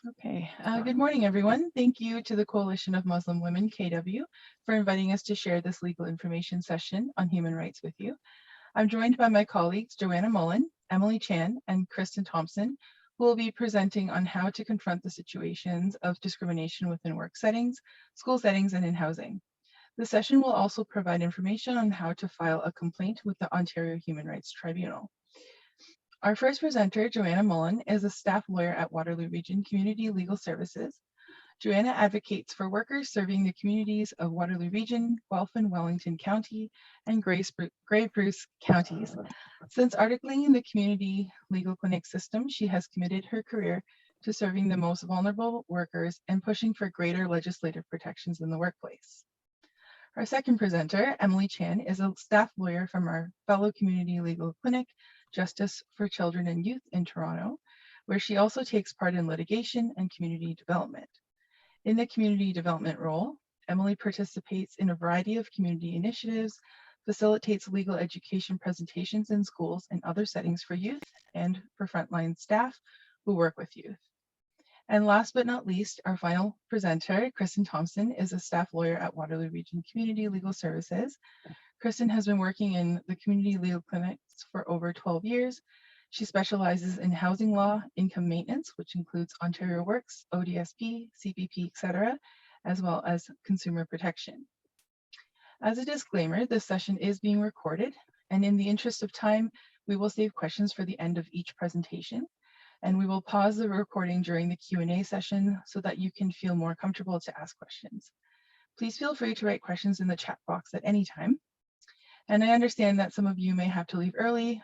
Okay, good morning, everyone. Thank you to the Coalition of Muslim Women, KW, for inviting us to share this legal information session on human rights with you. I'm joined by my colleagues, Joanna Mullen, Emily Chan, and Kristen Thompson, who will be presenting on how to confront the situations of discrimination within work settings, school settings, and in housing. The session will also provide information on how to file a complaint with the Ontario Human Rights Tribunal. Our first presenter, Joanna Mullen, is a staff lawyer at Waterloo Region Community Legal Services. Joanna advocates for workers serving the communities of Waterloo Region, Guelph and Wellington County, and Grey Bruce counties. Since articling in the community legal clinic system, she has committed her career to serving the most vulnerable workers and pushing for greater legislative protections in the workplace. Our second presenter, Emily Chan, is a staff lawyer from our fellow community legal clinic, Justice for Children and Youth in Toronto, where she also takes part in litigation and community development. In the community development role, Emily participates in a variety of community initiatives, facilitates legal education presentations in schools and other settings for youth and for frontline staff who work with youth. And last but not least, our final presenter, Kristen Thompson, is a staff lawyer at Waterloo Region Community Legal Services. Kristen has been working in the community legal clinics for over 12 years. She specializes in housing law, income maintenance, which includes Ontario Works, ODSP, CPP, etc., as well as consumer protection. As a disclaimer, this session is being recorded, and in the interest of time, we will save questions for the end of each presentation. And we will pause the recording during the Q&A session so that you can feel more comfortable to ask questions. Please feel free to write questions in the chat box at any time. And I understand that some of you may have to leave early.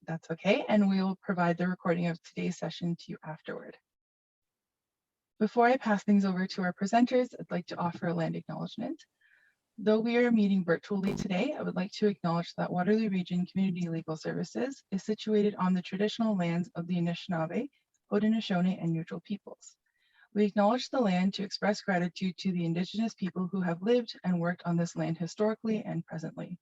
That's okay, and we will provide the recording of today's session to you afterward. Before I pass things over to our presenters, I'd like to offer a land acknowledgement. Though we are meeting virtually today, I would like to acknowledge that Waterloo Region Community Legal Services is situated on the traditional lands of the Anishinaabe, Haudenosaunee, and Neutral peoples. We acknowledge the land to express gratitude to the Indigenous people who have lived and worked on this land historically and presently.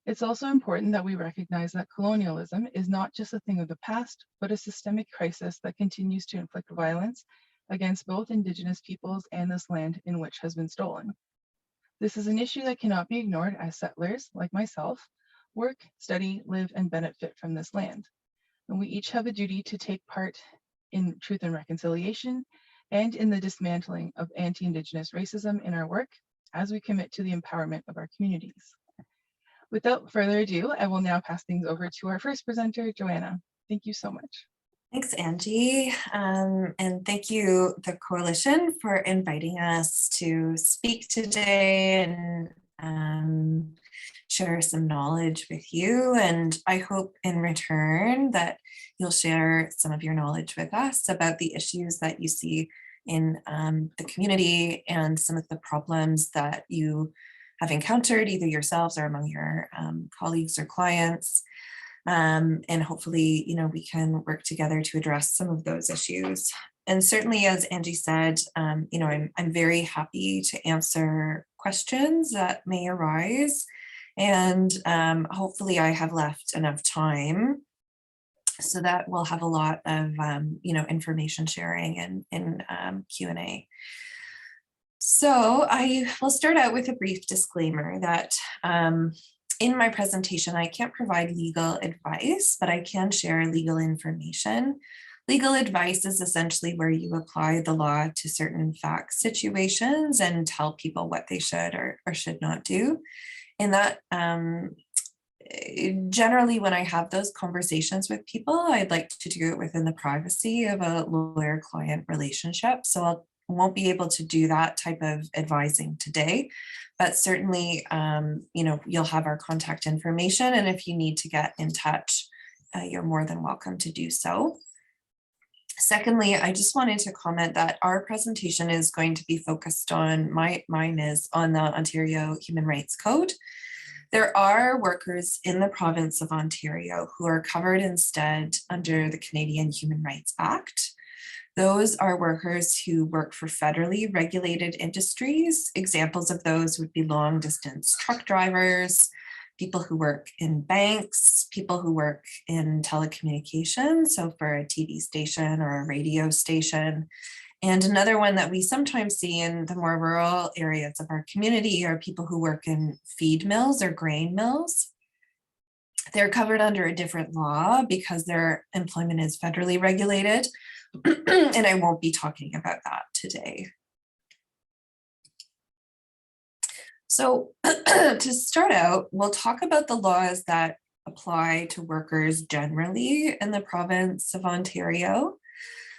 It's also important that we recognize that colonialism is not just a thing of the past, but a systemic crisis that continues to inflict violence against both Indigenous peoples and this land in which has been stolen. This is an issue that cannot be ignored as settlers, like myself, work, study, live, and benefit from this land. And we each have a duty to take part in truth and reconciliation and in the dismantling of anti-Indigenous racism in our work as we commit to the empowerment of our communities. Without further ado, I will now pass things over to our first presenter, Joanna. Thank you so much. Thanks, Angie. And thank you, the Coalition, for inviting us to speak today and share some knowledge with you. And I hope in return that you'll share some of your knowledge with us about the issues that you see in the community and some of the problems that you have encountered either yourselves or among your colleagues or clients. And hopefully, we can work together to address some of those issues. And certainly, as Angie said, I'm very happy to answer questions that may arise. And hopefully I have left enough time so that we'll have a lot of, information sharing and Q&A. So I will start out with a brief disclaimer that in my presentation, I can't provide legal advice, but I can share legal information. Legal advice is essentially where you apply the law to certain fact situations and tell people what they should or should not do. And that generally when I have those conversations with people, I'd like to do it within the privacy of a lawyer-client relationship. So I won't be able to do that type of advising today. But certainly, you'll have our contact information. And if you need to get in touch, you're more than welcome to do so. Secondly, I just wanted to comment that our presentation is going to be focused on, mine is on the Ontario Human Rights Code. There are workers in the province of Ontario who are covered instead under the Canadian Human Rights Act. Those are workers who work for federally regulated industries. Examples of those would be long distance truck drivers, people who work in banks, people who work in telecommunications, so for a TV station or a radio station. And another one that we sometimes see in the more rural areas of our community are people who work in feed mills or grain mills. They're covered under a different law because their employment is federally regulated, and I won't be talking about that today. So to start out, we'll talk about the laws that apply to workers generally in the province of Ontario.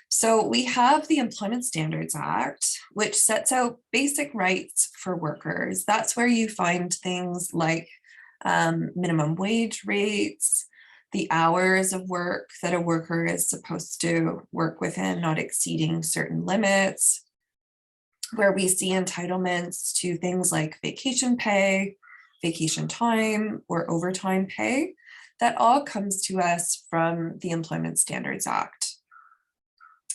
So we have the Employment Standards Act, which sets out basic rights for workers. That's where you find things like minimum wage rates, the hours of work that a worker is supposed to work within, not exceeding certain limits, where we see entitlements to things like vacation pay, vacation time, or overtime pay. That all comes to us from the Employment Standards Act.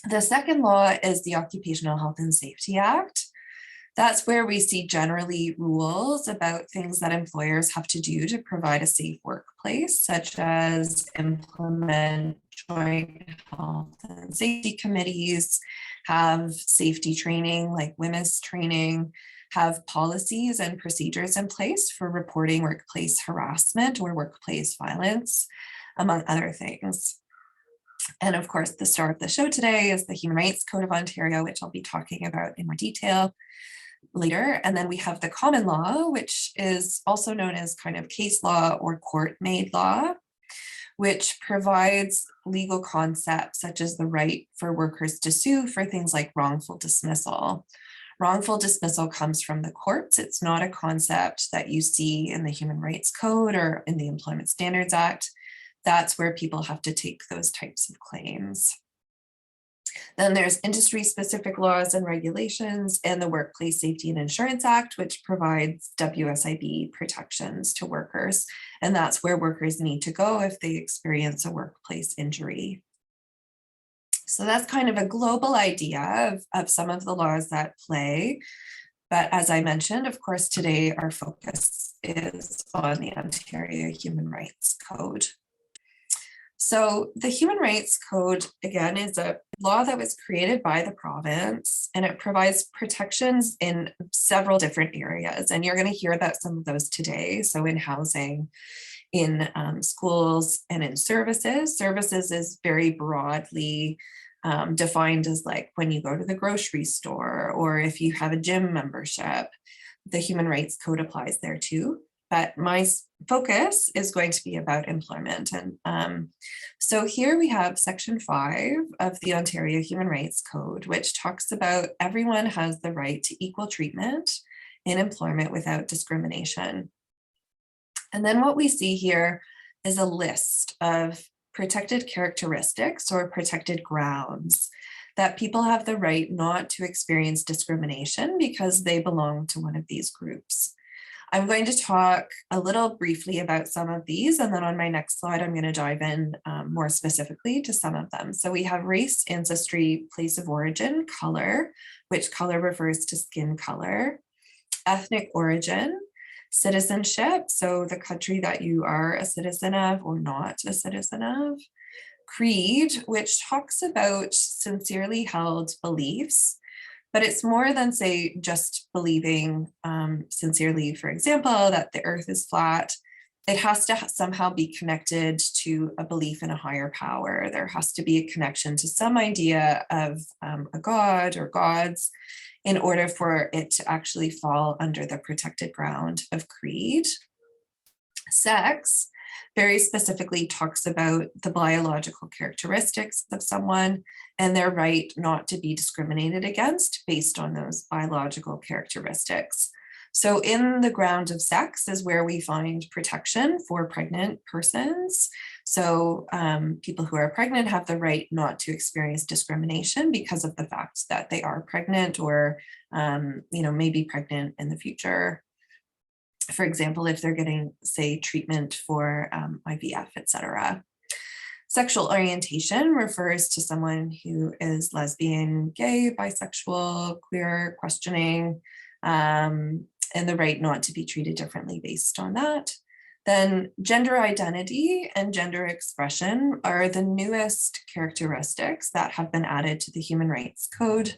The second law is the Occupational Health and Safety Act. That's where we see generally rules about things that employers have to do to provide a safe workplace, such as implement joint health and safety committees, have safety training like WMIS training, have policies and procedures in place for reporting workplace harassment or workplace violence, among other things. And of course, the star of the show today is the Human Rights Code of Ontario, which I'll be talking about in more detail later. And then we have the common law, which is also known as kind of case law or court-made law, which provides legal concepts such as the right for workers to sue for things like wrongful dismissal. Wrongful dismissal comes from the courts. It's not a concept that you see in the Human Rights Code or in the Employment Standards Act. That's where people have to take those types of claims. Then there's industry-specific laws and regulations and the Workplace Safety and Insurance Act, which provides WSIB protections to workers. And that's where workers need to go if they experience a workplace injury. So that's kind of a global idea of some of the laws that play. But as I mentioned, of course, today our focus is on the Ontario Human Rights Code. So the Human Rights Code, again, is a law that was created by the province, and it provides protections in several different areas. And you're going to hear about some of those today. So in housing, in schools, and in services. Services is very broadly defined as like when you go to the grocery store, or if you have a gym membership, the Human Rights Code applies there too. But my focus is going to be about employment. And so here we have Section 5 of the Ontario Human Rights Code, which talks about everyone has the right to equal treatment in employment without discrimination. And then what we see here is a list of protected characteristics or protected grounds that people have the right not to experience discrimination because they belong to one of these groups. I'm going to talk a little briefly about some of these, and then on my next slide, I'm going to dive in more specifically to some of them. So we have race, ancestry, place of origin, color, which color refers to skin color, ethnic origin, citizenship, so the country that you are a citizen of or not a citizen of, creed, which talks about sincerely held beliefs. But it's more than, say, just believing sincerely, for example, that the earth is flat. It has to somehow be connected to a belief in a higher power. There has to be a connection to some idea of a god or gods in order for it to actually fall under the protected ground of creed. Sex very specifically talks about the biological characteristics of someone and their right not to be discriminated against based on those biological characteristics. So in the ground of sex is where we find protection for pregnant persons. So people who are pregnant have the right not to experience discrimination because of the fact that they are pregnant or may be pregnant in the future. For example, if they're getting, say, treatment for IVF, etc. Sexual orientation refers to someone who is lesbian, gay, bisexual, queer, questioning, and the right not to be treated differently based on that. Then gender identity and gender expression are the newest characteristics that have been added to the Human Rights Code.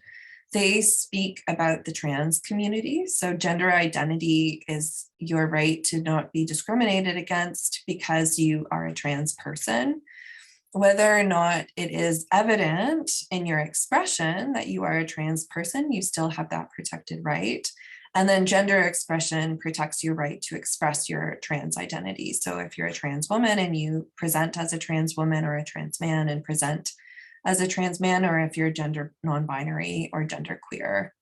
They speak about the trans community. So gender identity is your right to not be discriminated against because you are a trans person. Whether or not it is evident in your expression that you are a trans person, you still have that protected right. And then gender expression protects your right to express your trans identity. So if you're a trans woman and you present as a trans woman or a trans man and present as a trans man, or if you're gender non-binary or gender queer.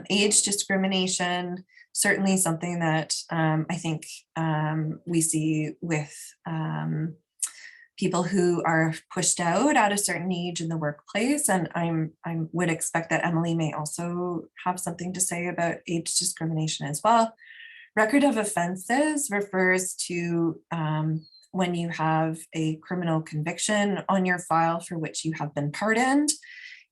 Age discrimination, certainly something that I think we see with people who are pushed out at a certain age in the workplace. And I would expect that Emily may also have something to say about age discrimination as well. Record of offenses refers to when you have a criminal conviction on your file for which you have been pardoned.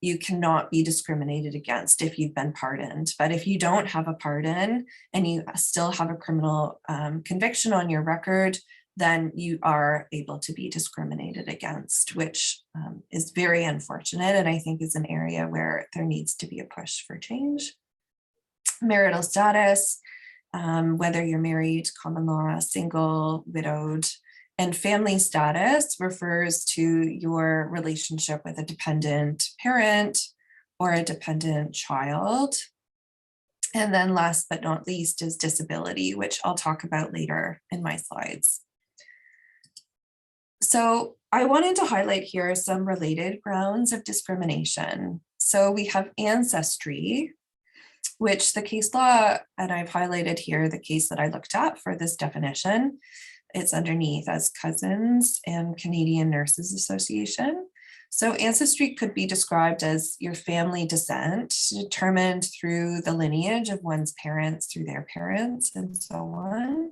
You cannot be discriminated against if you've been pardoned. But if you don't have a pardon and you still have a criminal conviction on your record, then you are able to be discriminated against, which is very unfortunate, and I think is an area where there needs to be a push for change. Marital status, whether you're married, common law, single, widowed, and family status refers to your relationship with a dependent parent or a dependent child. And then last but not least is disability, which I'll talk about later in my slides. So I wanted to highlight here some related grounds of discrimination. So we have ancestry, which the case law, and I've highlighted here the case that I looked at for this definition. It's underneath as Cousins and Canadian Nurses Association. So ancestry could be described as your family descent determined through the lineage of one's parents, through their parents, and so on.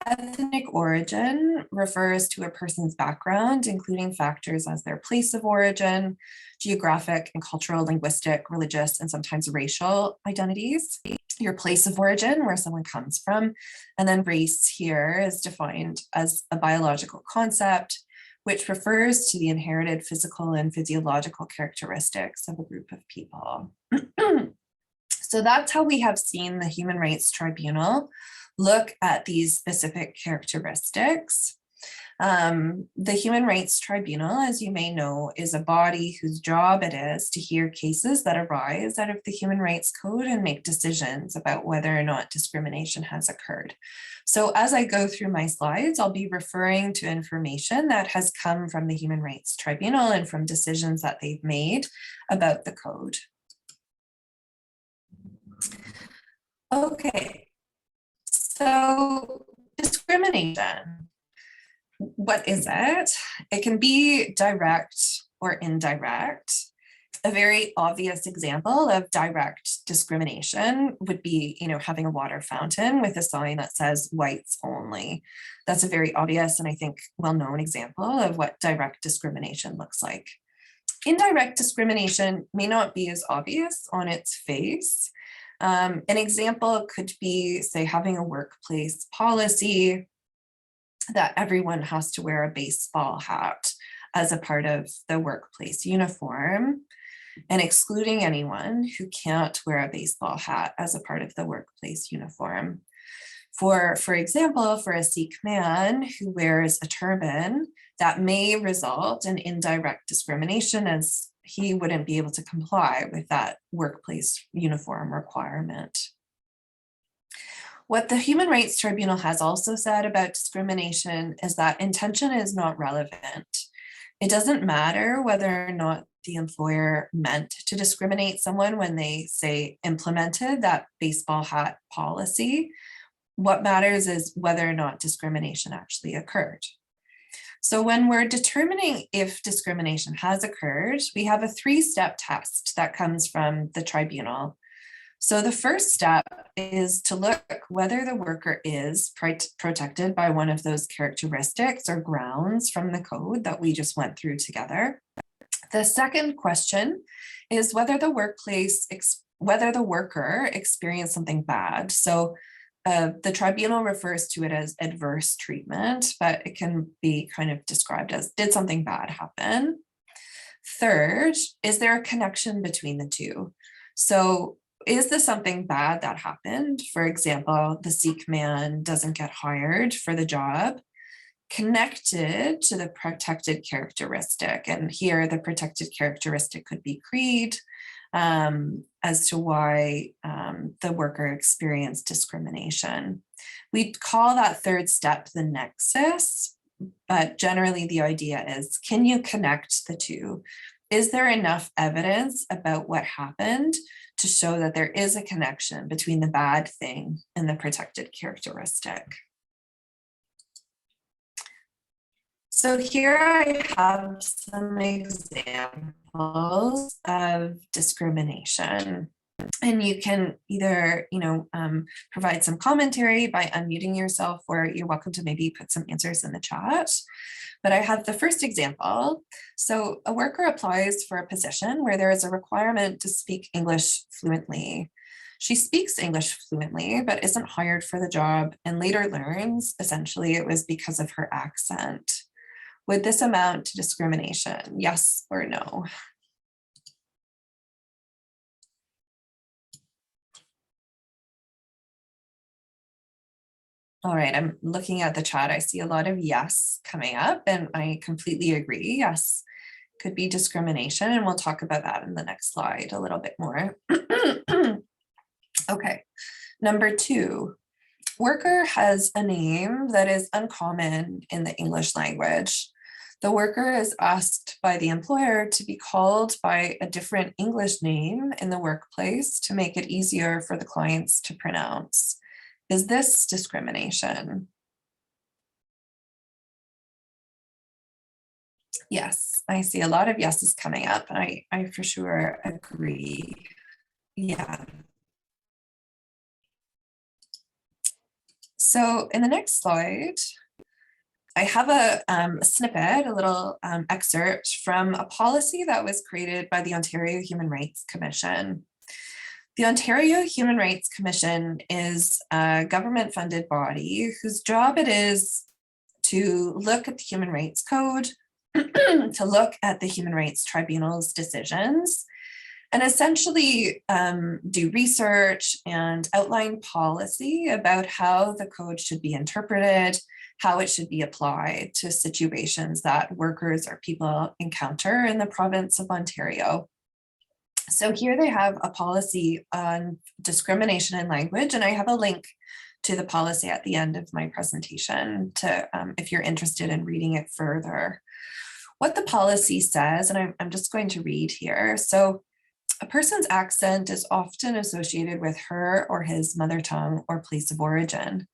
Ethnic origin refers to a person's background, including factors as their place of origin, geographic and cultural, linguistic, religious, and sometimes racial identities. Your place of origin, where someone comes from, and then race here is defined as a biological concept, which refers to the inherited physical and physiological characteristics of a group of people. So that's how we have seen the Human Rights Tribunal look at these specific characteristics. The Human Rights Tribunal, as you may know, is a body whose job it is to hear cases that arise out of the Human Rights Code and make decisions about whether or not discrimination has occurred. So as I go through my slides, I'll be referring to information that has come from the Human Rights Tribunal and from decisions that they've made about the code. Okay, so discrimination. What is it? It can be direct or indirect. A very obvious example of direct discrimination would be, having a water fountain with a sign that says whites only. That's a very obvious and I think well-known example of what direct discrimination looks like. Indirect discrimination may not be as obvious on its face. An example could be, say, having a workplace policy that everyone has to wear a baseball hat as a part of the workplace uniform and excluding anyone who can't wear a baseball hat as a part of the workplace uniform. For example, for a Sikh man who wears a turban, that may result in indirect discrimination as he wouldn't be able to comply with that workplace uniform requirement. What the Human Rights Tribunal has also said about discrimination is that intention is not relevant. It doesn't matter whether or not the employer meant to discriminate someone when they, say, implemented that baseball hat policy. What matters is whether or not discrimination actually occurred. So when we're determining if discrimination has occurred, we have a three-step test that comes from the tribunal. So the first step is to look whether the worker is protected by one of those characteristics or grounds from the code that we just went through together. The second question is whether the worker experienced something bad. So the tribunal refers to it as adverse treatment, but it can be kind of described as, did something bad happen? Third, is there a connection between the two? So is this something bad that happened? For example, the Sikh man doesn't get hired for the job, connected to the protected characteristic. And here the protected characteristic could be creed, as to why the worker experienced discrimination. We call that third step the nexus, but generally the idea is, can you connect the two? Is there enough evidence about what happened to show that there is a connection between the bad thing and the protected characteristic? So here I have some examples of discrimination. And you can either, provide some commentary by unmuting yourself, or you're welcome to maybe put some answers in the chat. But I have the first example. So a worker applies for a position where there is a requirement to speak English fluently. She speaks English fluently, but isn't hired for the job, and later learns essentially it was because of her accent. Would this amount to discrimination? Yes or no? All right, I'm looking at the chat. I see a lot of yes coming up, and I completely agree. Yes, could be discrimination, and we'll talk about that in the next slide a little bit more. Okay, number 2, worker has a name that is uncommon in the English language. The worker is asked by the employer to be called by a different English name in the workplace to make it easier for the clients to pronounce. Is this discrimination? Yes, I see a lot of yeses coming up. I for sure agree. Yeah. So in the next slide, I have a snippet, a little excerpt from a policy that was created by the Ontario Human Rights Commission. The Ontario Human Rights Commission is a government-funded body whose job it is to look at the Human Rights Code, to look at the Human Rights Tribunal's decisions, and essentially do research and outline policy about how the code should be interpreted, how it should be applied to situations that workers or people encounter in the province of Ontario. So here they have a policy on discrimination in language, and I have a link to the policy at the end of my presentation to, if you're interested in reading it further. What the policy says, and I'm just going to read here. So a person's accent is often associated with her or his mother tongue or place of origin.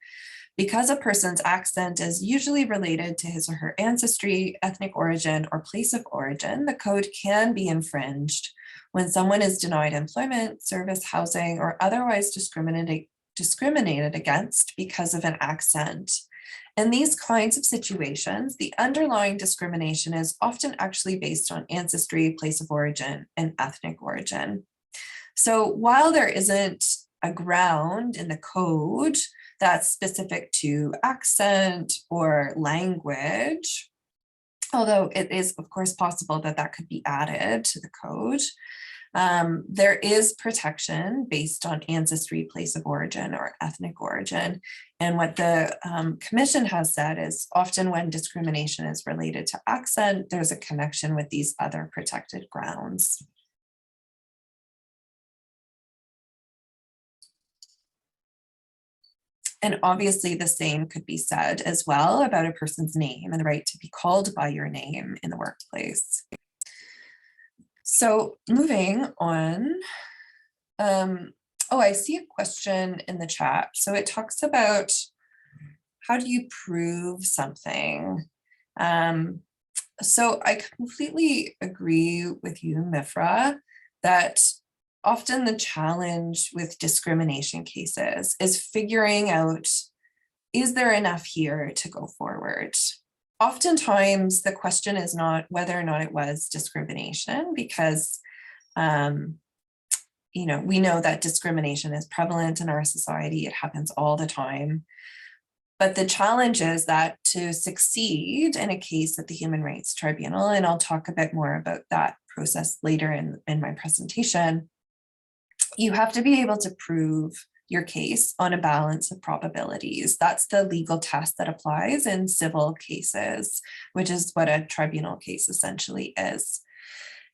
Because a person's accent is usually related to his or her ancestry, ethnic origin, or place of origin, the code can be infringed when someone is denied employment, service, housing, or otherwise discriminated against because of an accent. In these kinds of situations, the underlying discrimination is often actually based on ancestry, place of origin, and ethnic origin. So while there isn't a ground in the code that's specific to accent or language, although it is of course possible that that could be added to the code, there is protection based on ancestry, place of origin, or ethnic origin. And what the commission has said is often when discrimination is related to accent, there's a connection with these other protected grounds. And obviously the same could be said as well about a person's name and the right to be called by your name in the workplace. So moving on, I see a question in the chat. So it talks about how do you prove something? So I completely agree with you, Mifra, that often the challenge with discrimination cases is figuring out, is there enough here to go forward? Oftentimes the question is not whether or not it was discrimination, because we know that discrimination is prevalent in our society. It happens all the time. But the challenge is that to succeed in a case at the Human Rights Tribunal, and I'll talk a bit more about that process later in my presentation, you have to be able to prove your case on a balance of probabilities. That's the legal test that applies in civil cases, which is what a tribunal case essentially is.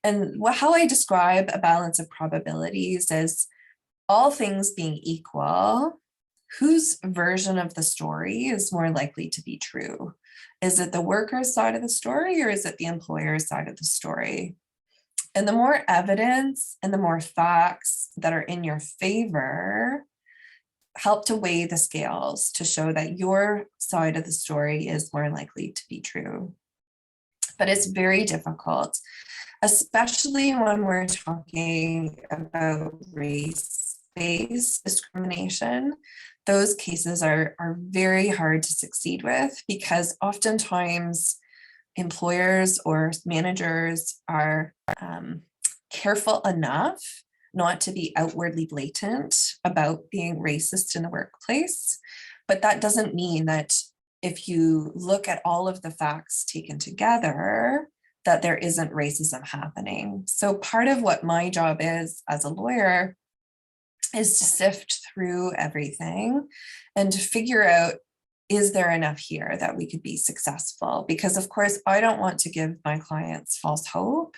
And how I describe a balance of probabilities is all things being equal, whose version of the story is more likely to be true? Is it the worker's side of the story or is it the employer's side of the story? And the more evidence and the more facts that are in your favor help to weigh the scales to show that your side of the story is more likely to be true. But it's very difficult, especially when we're talking about race-based discrimination. Those cases are very hard to succeed with because oftentimes employers or managers are careful enough not to be outwardly blatant about being racist in the workplace. But that doesn't mean that if you look at all of the facts taken together, that there isn't racism happening. So part of what my job is as a lawyer is to sift through everything and to figure out, is there enough here that we could be successful? Because of course, I don't want to give my clients false hope.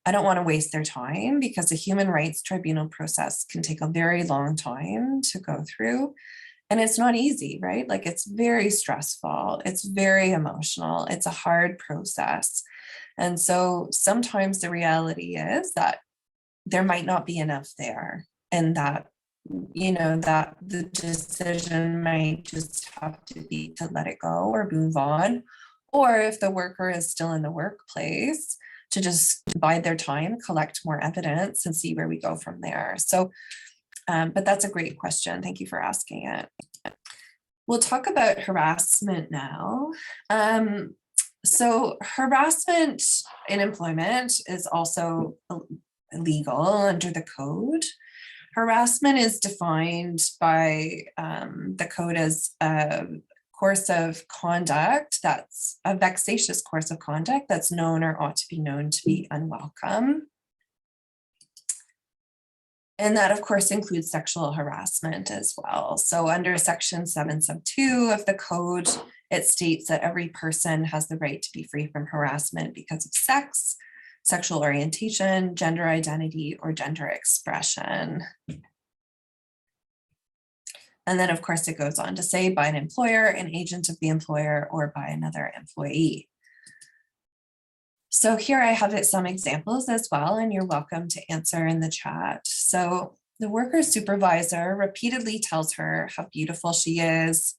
I don't want to waste their time because a human rights tribunal process can take a very long time to go through. And it's not easy, right? Like it's very stressful. It's very emotional. It's a hard process. And so sometimes the reality is that there might not be enough there, and that that the decision might just have to be to let it go or move on. Or if the worker is still in the workplace, to just bide their time, collect more evidence and see where we go from there. So, but that's a great question. Thank you for asking it. We'll talk about harassment now. So harassment in employment is also illegal under the code. Harassment is defined by the code as a course of conduct that's a vexatious course of conduct that's known or ought to be known to be unwelcome. And that, of course, includes sexual harassment as well. So under Section 7 sub 2 of the code, it states that every person has the right to be free from harassment because of sex, sexual orientation, gender identity, or gender expression. And then, of course, it goes on to say by an employer, an agent of the employer, or by another employee. So here I have some examples as well, and you're welcome to answer in the chat. So the worker supervisor repeatedly tells her how beautiful she is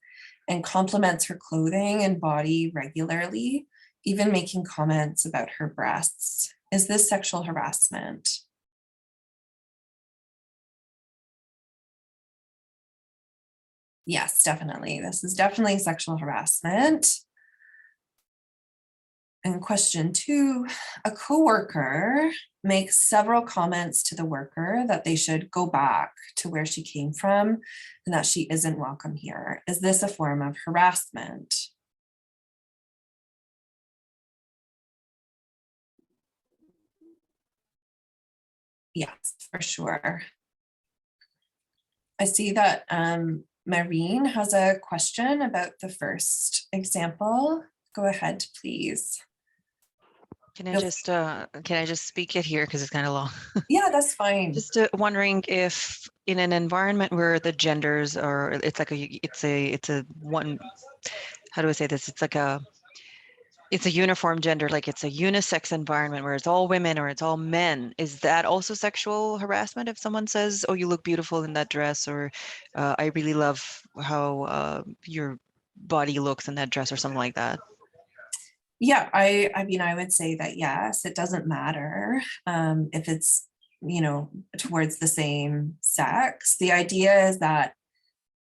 and compliments her clothing and body regularly, even making comments about her breasts. Is this sexual harassment? Yes, definitely. This is definitely sexual harassment. And question 2, a coworker makes several comments to the worker that they should go back to where she came from and that she isn't welcome here. Is this a form of harassment? Yes, for sure. I see that Maureen has a question about the first example. Go ahead, please. Can I just speak it here because it's kind of long? Yeah, that's fine. Just wondering if in an environment where the genders are, it's a one, how do I say this? It's a uniform gender, like it's a unisex environment where it's all women or it's all men. Is that also sexual harassment if someone says, oh, you look beautiful in that dress, or I really love how your body looks in that dress, or something like that? Yeah, I mean, I would say that yes, it doesn't matter if it's, towards the same sex. The idea is that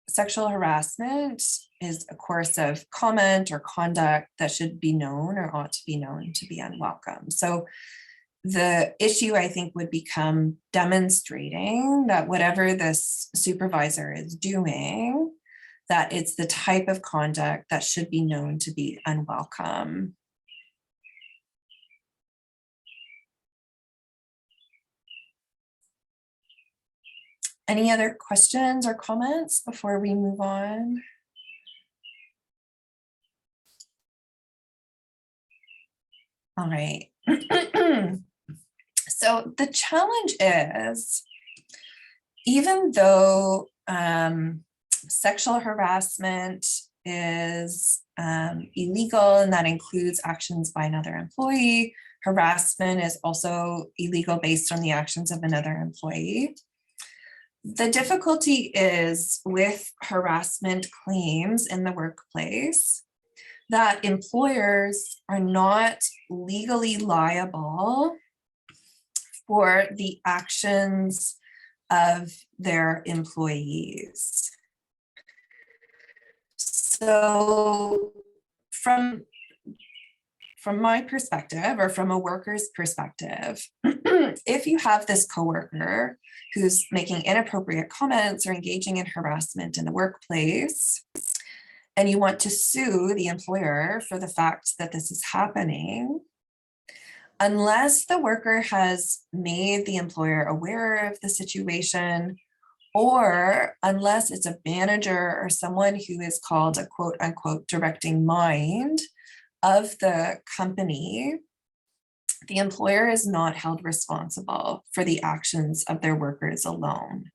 sexual harassment is a course of comment or conduct that should be known or ought to be known to be unwelcome. So the issue, I think, would become demonstrating that whatever this supervisor is doing, that it's the type of conduct that should be known to be unwelcome. Any other questions or comments before we move on? All right. So the challenge is, even though sexual harassment is illegal, and that includes actions by another employee, harassment is also illegal based on the actions of another employee. The difficulty is with harassment claims in the workplace that employers are not legally liable for the actions of their employees. So from my perspective, or from a worker's perspective, if you have this coworker who's making inappropriate comments or engaging in harassment in the workplace, and you want to sue the employer for the fact that this is happening, unless the worker has made the employer aware of the situation, or unless it's a manager or someone who is called a quote unquote directing mind of the company, the employer is not held responsible for the actions of their workers alone.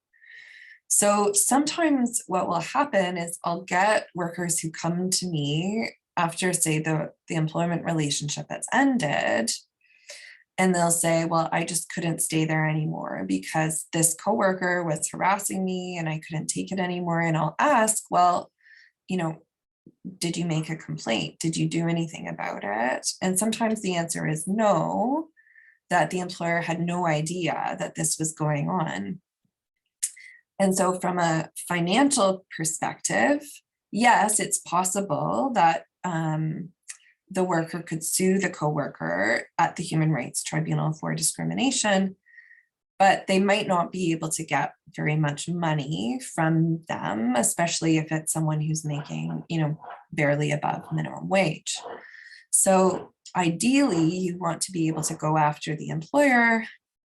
So sometimes what will happen is I'll get workers who come to me after, say, the employment relationship has ended, and they'll say, well, I just couldn't stay there anymore because this coworker was harassing me and I couldn't take it anymore. And I'll ask, well, you know, did you make a complaint? Did you do anything about it? And sometimes the answer is no, that the employer had no idea that this was going on. And so from a financial perspective, yes, it's possible that the worker could sue the coworker at the Human Rights Tribunal for discrimination, but they might not be able to get very much money from them, especially if it's someone who's making, you know, barely above minimum wage. So ideally, you want to be able to go after the employer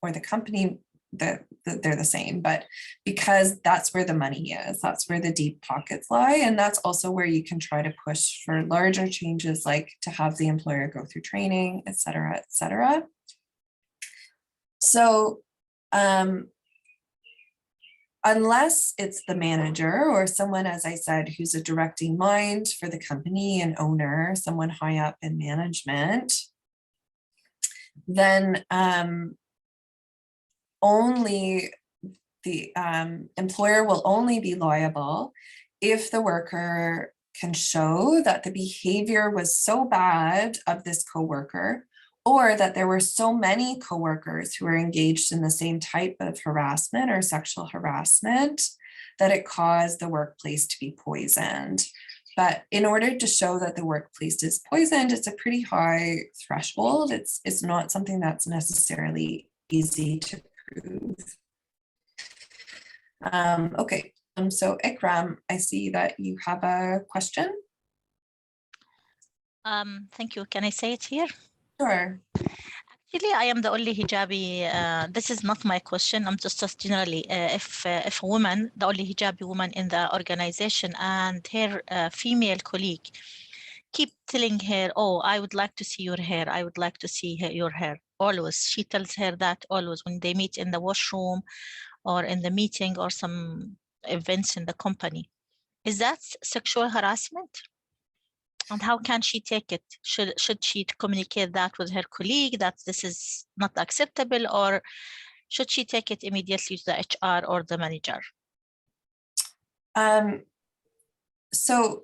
or the company, that they're the same, but because that's where the money is, that's where the deep pockets lie. And that's also where you can try to push for larger changes, like to have the employer go through training, et cetera, et cetera. So unless it's the manager or someone, as I said, who's a directing mind for the company, an owner, someone high up in management, then only the employer will only be liable if the worker can show that the behavior was so bad of this coworker, or that there were so many coworkers who were engaged in the same type of harassment or sexual harassment that it caused the workplace to be poisoned. But in order to show that the workplace is poisoned, it's a pretty high threshold. It's not something that's necessarily easy to prove. Okay, so Ikram, I see that you have a question. Thank you. Can I say it here? Sure. Actually, I am the only hijabi. This is not my question. I'm just generally, if a woman, the only hijabi woman in the organization, and her female colleague keep telling her, oh, I would like to see your hair. I would like to see your hair. Always. She tells her that always when they meet in the washroom or in the meeting or some events in the company. Is that sexual harassment? And how can she take it? Should she communicate that with her colleague that this is not acceptable, or should she take it immediately to the HR or the manager? So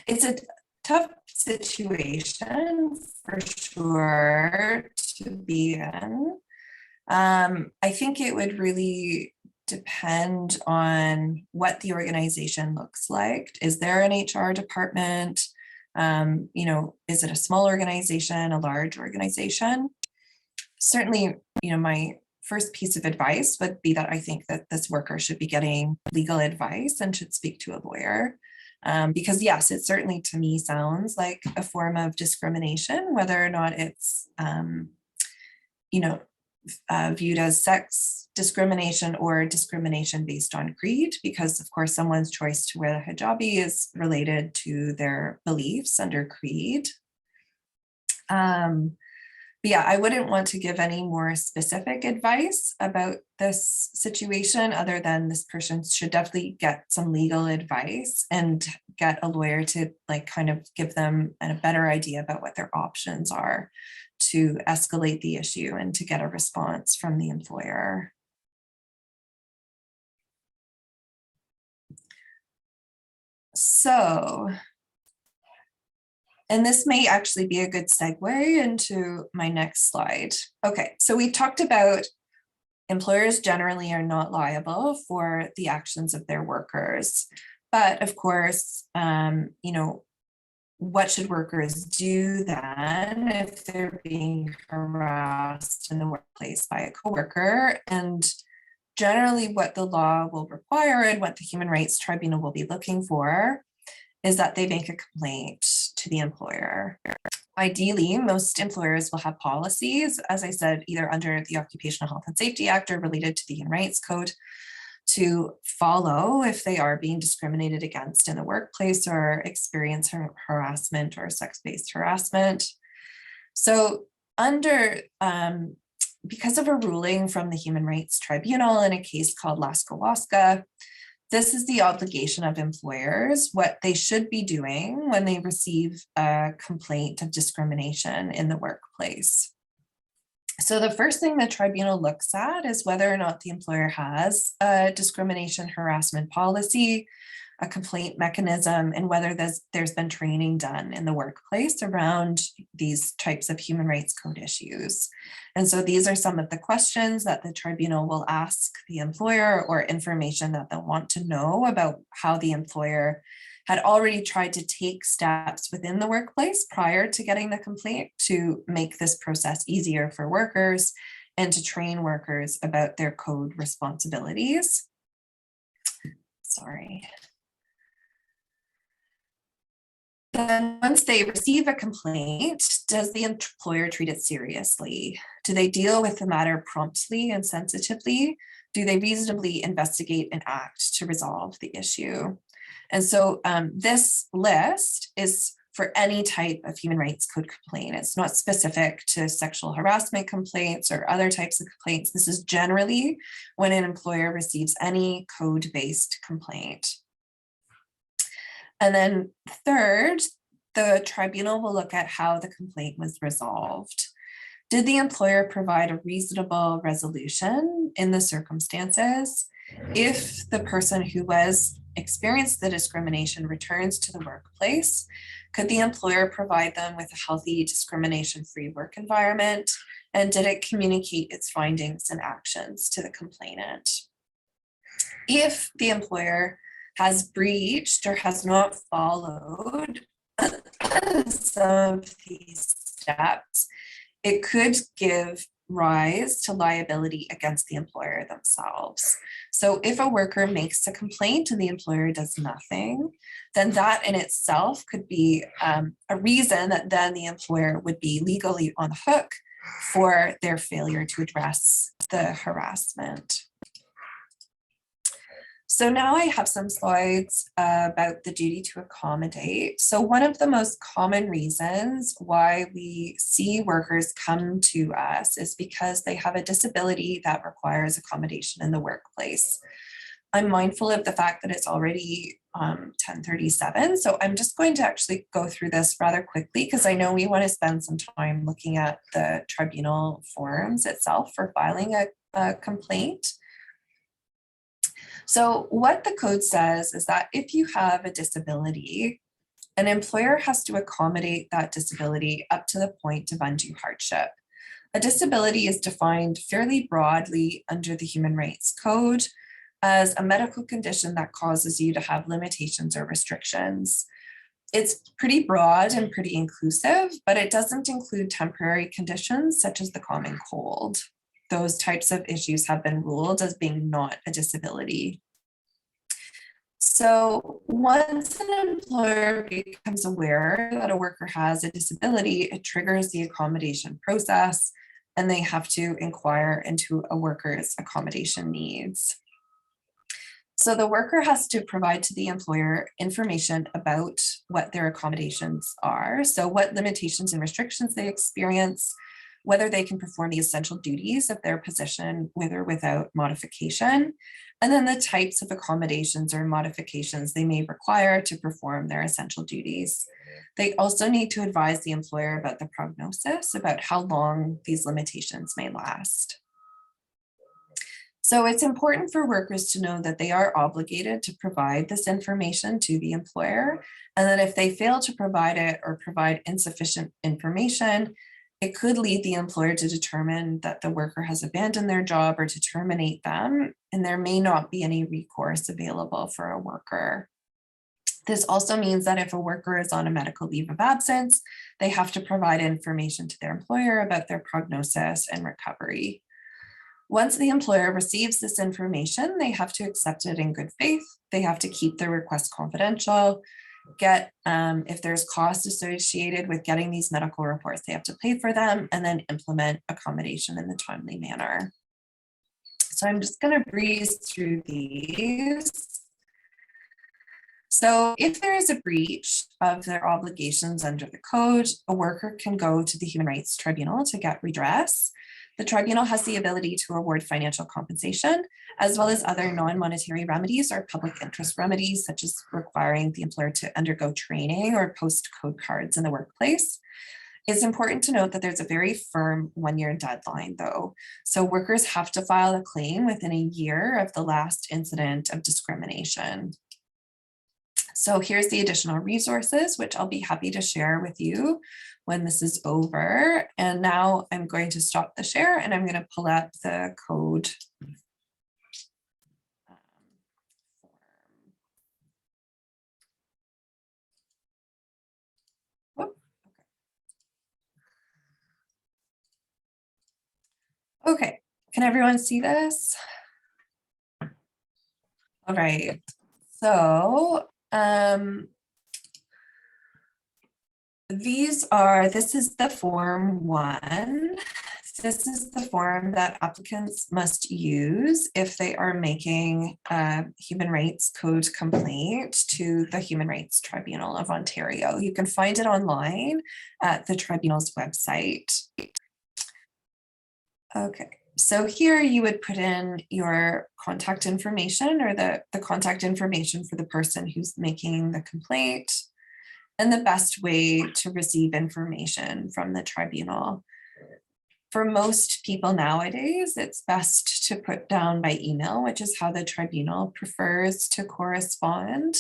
it's a tough situation for sure to be in. I think it would really depend on what the organization looks like. Is there an HR department? You know, is it a small organization, a large organization? Certainly, you know, my first piece of advice would be that I think that this worker should be getting legal advice and should speak to a lawyer. Because yes, it certainly to me sounds like a form of discrimination, whether or not it's, you know, viewed as sex discrimination or discrimination based on creed, because of course someone's choice to wear the hijabi is related to their beliefs under creed. But yeah, I wouldn't want to give any more specific advice about this situation other than this person should definitely get some legal advice and get a lawyer to like kind of give them a better idea about what their options are to escalate the issue and to get a response from the employer. So, and this may actually be a good segue into my next slide. Okay, so we talked about employers generally are not liable for the actions of their workers. But of course, you know, what should workers do then if they're being harassed in the workplace by a coworker? And generally what the law will require and what the Human Rights Tribunal will be looking for is that they make a complaint to the employer. Ideally, most employers will have policies, as I said, either under the Occupational Health and Safety Act or related to the Human Rights Code to follow if they are being discriminated against in the workplace or experience harassment or sex-based harassment. So under, because of a ruling from the Human Rights Tribunal in a case called Laska, this is the obligation of employers, what they should be doing when they receive a complaint of discrimination in the workplace. So the first thing the tribunal looks at is whether or not the employer has a discrimination harassment policy, a complaint mechanism, and whether there's been training done in the workplace around these types of human rights code issues. And so these are some of the questions that the tribunal will ask the employer or information that they'll want to know about how the employer had already tried to take steps within the workplace prior to getting the complaint to make this process easier for workers and to train workers about their code responsibilities. Sorry. Then once they receive a complaint, does the employer treat it seriously? Do they deal with the matter promptly and sensitively? Do they reasonably investigate and act to resolve the issue? And so this list is for any type of human rights code complaint. It's not specific to sexual harassment complaints or other types of complaints. This is generally when an employer receives any code-based complaint. And then third, the tribunal will look at how the complaint was resolved. Did the employer provide a reasonable resolution in the circumstances? If the person who was experienced the discrimination returns to the workplace, could the employer provide them with a healthy discrimination-free work environment? And did it communicate its findings and actions to the complainant? If the employer has breached or has not followed some of these steps, it could give rise to liability against the employer themselves. So if a worker makes a complaint and the employer does nothing, then that in itself could be a reason that then the employer would be legally on the hook for their failure to address the harassment. So now I have some slides about the duty to accommodate. So one of the most common reasons why we see workers come to us is because they have a disability that requires accommodation in the workplace. I'm mindful of the fact that it's already 10:37, so I'm just going to actually go through this rather quickly because I know we want to spend some time looking at the tribunal forms itself for filing a complaint. So what the code says is that if you have a disability, an employer has to accommodate that disability up to the point of undue hardship. A disability is defined fairly broadly under the Human Rights Code as a medical condition that causes you to have limitations or restrictions. It's pretty broad and pretty inclusive, but it doesn't include temporary conditions such as the common cold. Those types of issues have been ruled as being not a disability. So once an employer becomes aware that a worker has a disability, it triggers the accommodation process, and they have to inquire into a worker's accommodation needs. So the worker has to provide to the employer information about what their accommodations are. So what limitations and restrictions they experience, whether they can perform the essential duties of their position with or without modification, and then the types of accommodations or modifications they may require to perform their essential duties. They also need to advise the employer about the prognosis, about how long these limitations may last. So it's important for workers to know that they are obligated to provide this information to the employer, and that if they fail to provide it or provide insufficient information, it could lead the employer to determine that the worker has abandoned their job or to terminate them, and there may not be any recourse available for a worker. This also means that if a worker is on a medical leave of absence, they have to provide information to their employer about their prognosis and recovery. Once the employer receives this information, they have to accept it in good faith. They have to keep their request confidential, if there's costs associated with getting these medical reports, they have to pay for them, and then implement accommodation in the timely manner. So I'm just going to breeze through these. So if there is a breach of their obligations under the code, a worker can go to the Human Rights Tribunal to get redress. The tribunal has the ability to award financial compensation, as well as other non-monetary remedies or public interest remedies, such as requiring the employer to undergo training or post code cards in the workplace. It's important to note that there's a very firm one-year deadline, though. So workers have to file a claim within a year of the last incident of discrimination. So here's the additional resources, which I'll be happy to share with you when this is over. And now I'm going to stop the share and I'm going to pull up the code. Okay, can everyone see this? All right, so this is the form 1. This is the form that applicants must use if they are making a Human Rights Code complaint to the Human Rights Tribunal of Ontario. You can find it online at the tribunal's website. Okay, so here you would put in your contact information, or the contact information for the person who's making the complaint, and the best way to receive information from the tribunal. For most people nowadays, it's best to put down by email, which is how the tribunal prefers to correspond.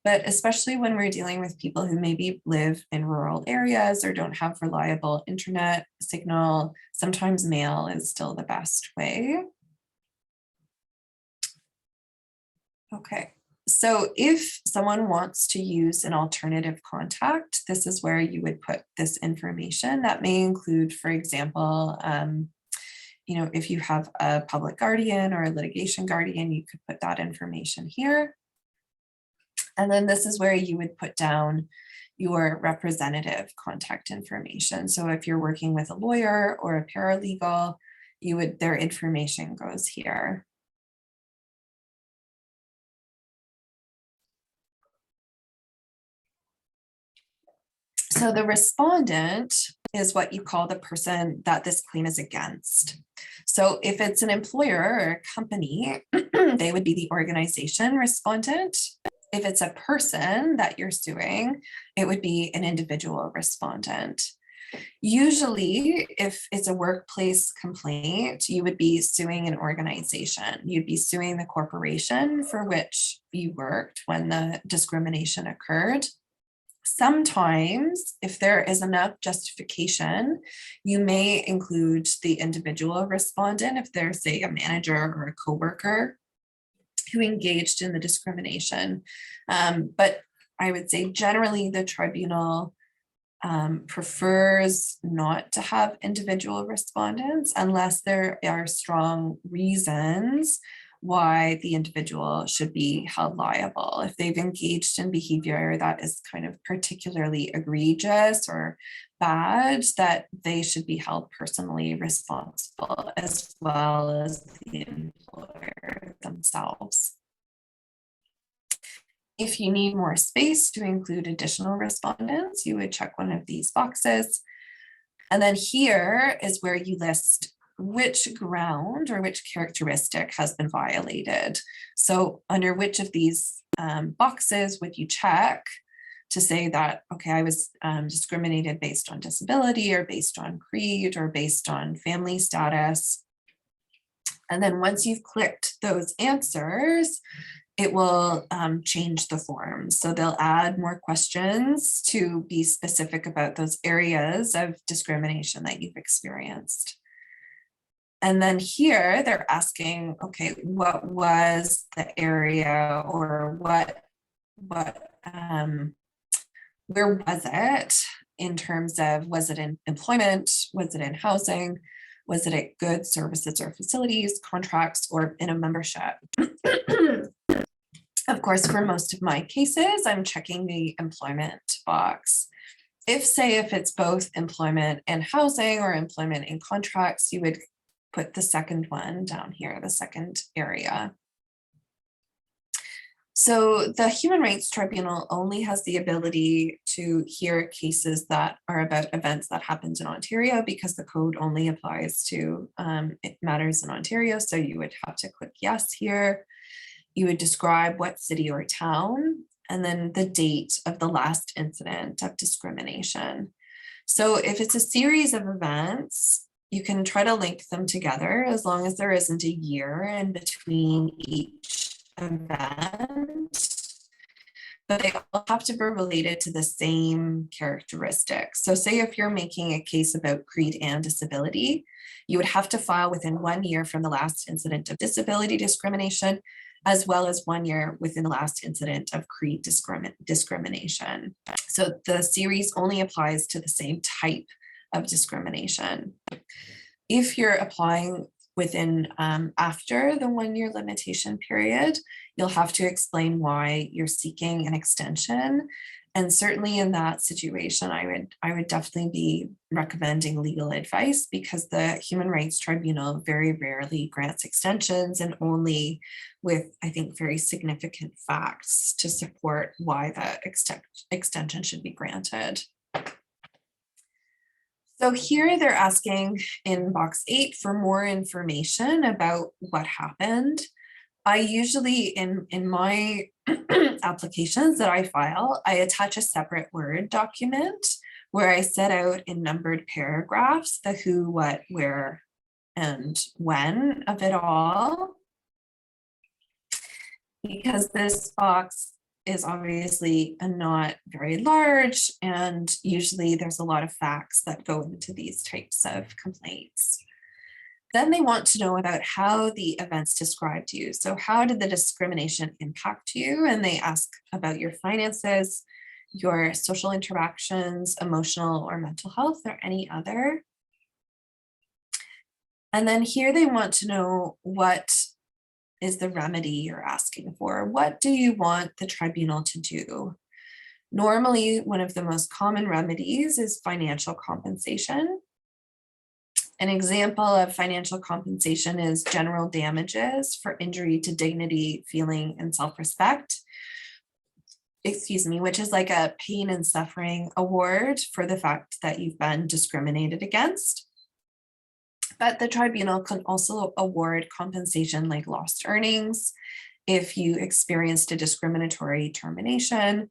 But especially when we're dealing with people who maybe live in rural areas or don't have reliable internet signal, sometimes mail is still the best way. Okay. So if someone wants to use an alternative contact, this is where you would put this information. That may include, for example, if you have a public guardian or a litigation guardian, you could put that information here. And then this is where you would put down your representative contact information. So if you're working with a lawyer or a paralegal, their information goes here. So the respondent is what you call the person that this claim is against. So if it's an employer or a company, they would be the organization respondent. If it's a person that you're suing, it would be an individual respondent. Usually, if it's a workplace complaint, you would be suing an organization. You'd be suing the corporation for which you worked when the discrimination occurred. Sometimes, if there is enough justification, you may include the individual respondent if there's, say, a manager or a coworker who engaged in the discrimination. But I would say generally the tribunal prefers not to have individual respondents unless there are strong reasons why the individual should be held liable. If they've engaged in behavior that is kind of particularly egregious or bad, that they should be held personally responsible as well as the employer themselves. If you need more space to include additional respondents, you would check one of these boxes. And then here is where you list which ground or which characteristic has been violated. So under which of these boxes would you check to say that, okay, I was discriminated based on disability or based on creed or based on family status. And then once you've clicked those answers, it will change the form. So they'll add more questions to be specific about those areas of discrimination that you've experienced. And then here they're asking, okay, what was the area or where was it in terms of, was it in employment? Was it in housing? Was it at goods, services, or facilities, contracts, or in a membership? Of course, for most of my cases, I'm checking the employment box. If it's both employment and housing or employment and contracts, you would put the second one down here, the second area. So the Human Rights Tribunal only has the ability to hear cases that are about events that happened in Ontario because the code only applies to matters in Ontario. So you would have to click yes here. You would describe what city or town, and then the date of the last incident of discrimination. So if it's a series of events, you can try to link them together as long as there isn't a year in between each event, but they all have to be related to the same characteristics. So say if you're making a case about creed and disability, you would have to file within 1 year from the last incident of disability discrimination, as well as 1 year within the last incident of creed discrimination. So the series only applies to the same type of discrimination. If you're applying within after the 1 year limitation period, you'll have to explain why you're seeking an extension. And certainly in that situation, I would definitely be recommending legal advice, because the Human Rights Tribunal very rarely grants extensions, and only with, I think, very significant facts to support why that extension should be granted. So here they're asking in box 8 for more information about what happened. I usually, in my applications that I file, I attach a separate Word document where I set out in numbered paragraphs the who, what, where, and when of it all. Because this box is obviously not very large, and usually there's a lot of facts that go into these types of complaints. Then they want to know about how the events described you. So how did the discrimination impact you? And they ask about your finances, your social interactions, emotional or mental health, or any other. And then here they want to know what is the remedy you're asking for. What do you want the tribunal to do? Normally, one of the most common remedies is financial compensation. An example of financial compensation is general damages for injury to dignity, feeling, and self-respect. Excuse me, which is like a pain and suffering award for the fact that you've been discriminated against. But the tribunal can also award compensation like lost earnings if you experienced a discriminatory termination.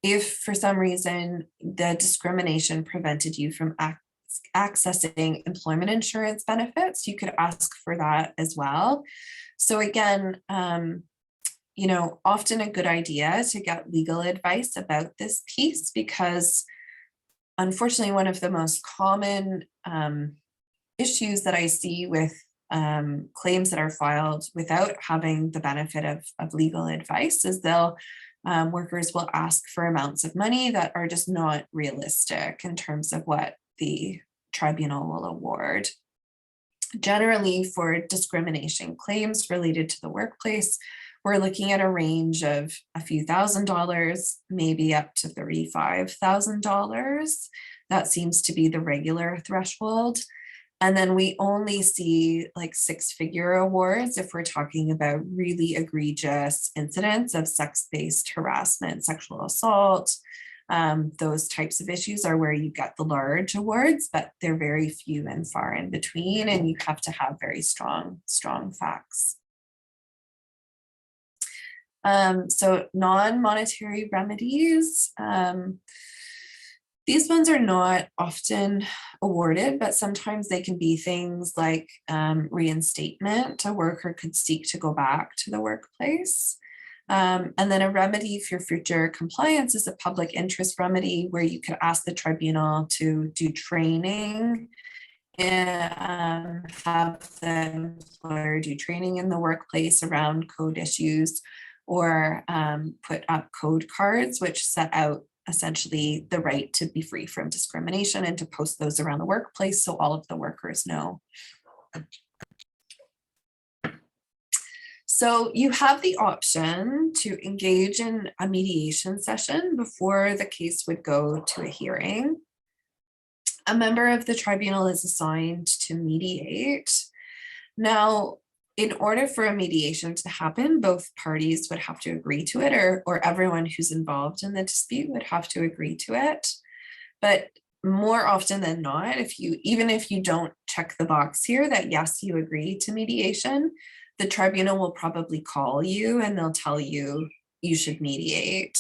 If for some reason the discrimination prevented you from accessing employment insurance benefits, you could ask for that as well. So again, you know, often a good idea to get legal advice about this piece, because unfortunately, one of the most common issues that I see with claims that are filed without having the benefit of legal advice is they'll workers will ask for amounts of money that are just not realistic in terms of what the tribunal will award. Generally, for discrimination claims related to the workplace, we're looking at a range of a few $1,000s, maybe up to $35,000. That seems to be the regular threshold. And then we only see like 6-figure awards if we're talking about really egregious incidents of sex-based harassment, sexual assault. Those types of issues are where you get the large awards, but they're very few and far in between, and you have to have very strong facts. So non-monetary remedies, these ones are not often awarded, but sometimes they can be things like reinstatement. A worker could seek to go back to the workplace. And then a remedy for future compliance is a public interest remedy where you could ask the tribunal to do training and have the employer do training in the workplace around code issues, or put up code cards which set out essentially the right to be free from discrimination, and to post those around the workplace so all of the workers know. So you have the option to engage in a mediation session before the case would go to a hearing. A member of the tribunal is assigned to mediate. Now, in order for a mediation to happen, both parties would have to agree to it, or everyone who's involved in the dispute would have to agree to it. But more often than not, even if you don't check the box here that yes, you agree to mediation, the tribunal will probably call you and they'll tell you you should mediate.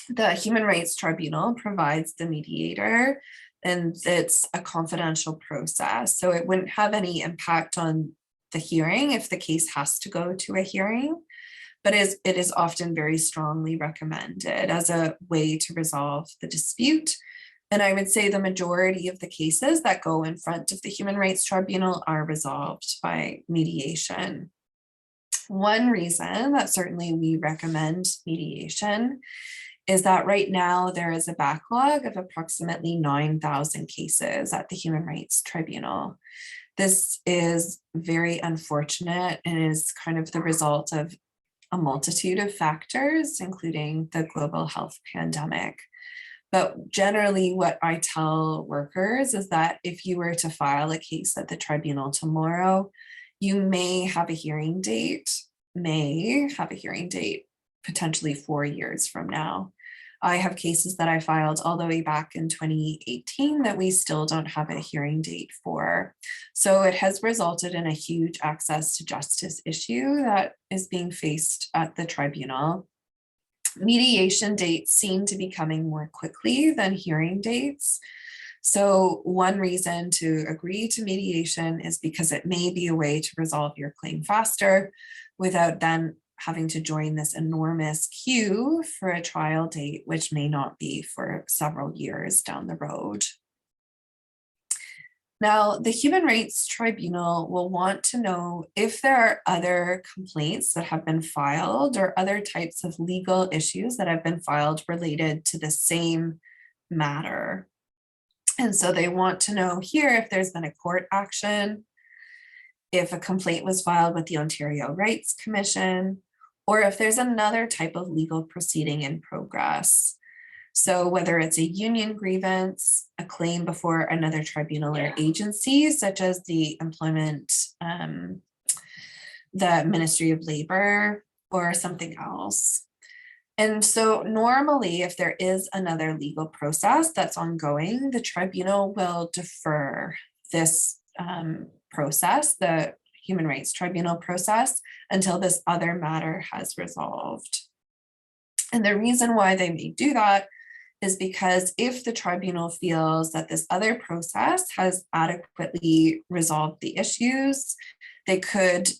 The Human Rights Tribunal provides the mediator, and it's a confidential process, so it wouldn't have any impact on the hearing if the case has to go to a hearing, but it is often very strongly recommended as a way to resolve the dispute. And I would say the majority of the cases that go in front of the Human Rights Tribunal are resolved by mediation. One reason that certainly we recommend mediation is that right now there is a backlog of approximately 9,000 cases at the Human Rights Tribunal. This is very unfortunate and is kind of the result of a multitude of factors, including the global health pandemic. But generally what I tell workers is that if you were to file a case at the tribunal tomorrow, you may have a hearing date potentially 4 years from now. I have cases that I filed all the way back in 2018 that we still don't have a hearing date for. So it has resulted in a huge access to justice issue that is being faced at the tribunal. Mediation dates seem to be coming more quickly than hearing dates. So one reason to agree to mediation is because it may be a way to resolve your claim faster without then having to join this enormous queue for a trial date, which may not be for several years down the road. Now, the Human Rights Tribunal will want to know if there are other complaints that have been filed or other types of legal issues that have been filed related to the same matter. And so they want to know here if there's been a court action, if a complaint was filed with the Ontario Rights Commission, or if there's another type of legal proceeding in progress. So whether it's a union grievance, a claim before another tribunal or agency, such as the the Ministry of Labor, or something else. And so normally, if there is another legal process that's ongoing, the tribunal will defer this process, the Human Rights Tribunal process, until this other matter has resolved. And the reason why they may do that is because if the tribunal feels that this other process has adequately resolved the issues, they could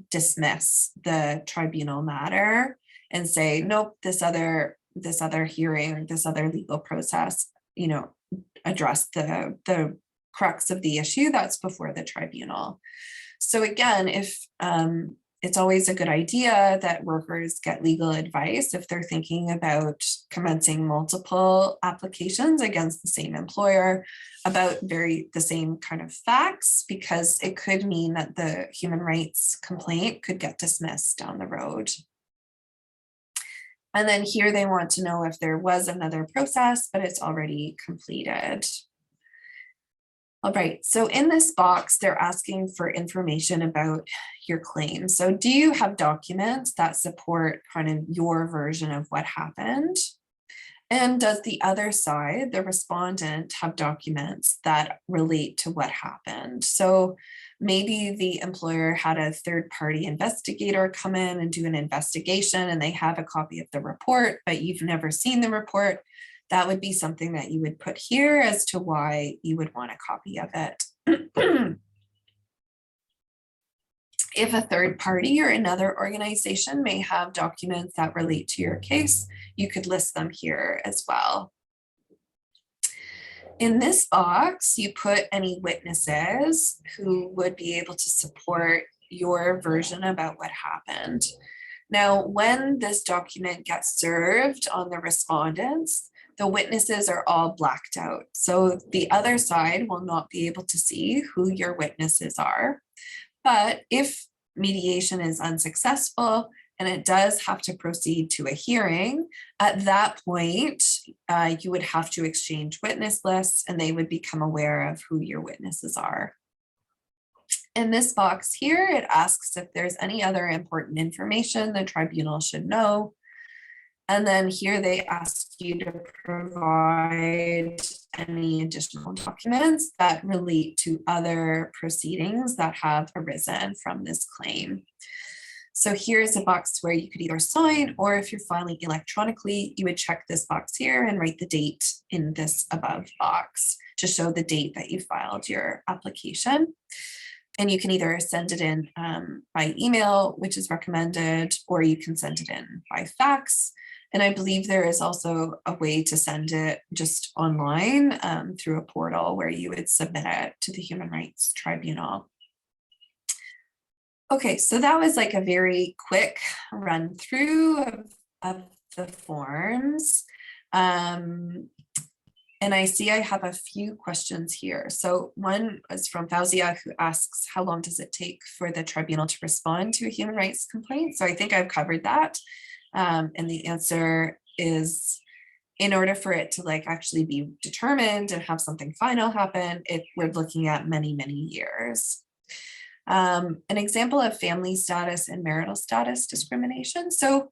dismiss the tribunal matter and say, nope, this other hearing, this other legal process, address the crux of the issue that's before the tribunal. So again, if it's always a good idea that workers get legal advice if they're thinking about commencing multiple applications against the same employer about the same kind of facts, because it could mean that the human rights complaint could get dismissed down the road. And then here they want to know if there was another process, but it's already completed. All right, so in this box, they're asking for information about your claim. So do you have documents that support kind of your version of what happened? And does the other side, the respondent, have documents that relate to what happened? So maybe the employer had a third-party investigator come in and do an investigation and they have a copy of the report, but you've never seen the report. That would be something that you would put here as to why you would want a copy of it. If a third party or another organization may have documents that relate to your case, you could list them here as well. In this box, you put any witnesses who would be able to support your version about what happened. Now, when this document gets served on the respondents, the witnesses are all blacked out. So the other side will not be able to see who your witnesses are. But if mediation is unsuccessful and it does have to proceed to a hearing, at that point, you would have to exchange witness lists and they would become aware of who your witnesses are. In this box here, it asks if there's any other important information the tribunal should know. And then here they ask you to provide any additional documents that relate to other proceedings that have arisen from this claim. So here's a box where you could either sign, or if you're filing electronically, you would check this box here and write the date in this above box to show the date that you filed your application. And you can either send it in by email, which is recommended, or you can send it in by fax. And I believe there is also a way to send it just online through a portal where you would submit it to the Human Rights Tribunal. Okay, so that was like a very quick run through of the forms. And I see I have a few questions here. So one is from Fauzia, who asks, how long does it take for the tribunal to respond to a human rights complaint? So I think I've covered that. And the answer is, in order for it to like actually be determined and have something final happen, we're looking at many, many years. An example of family status and marital status discrimination. So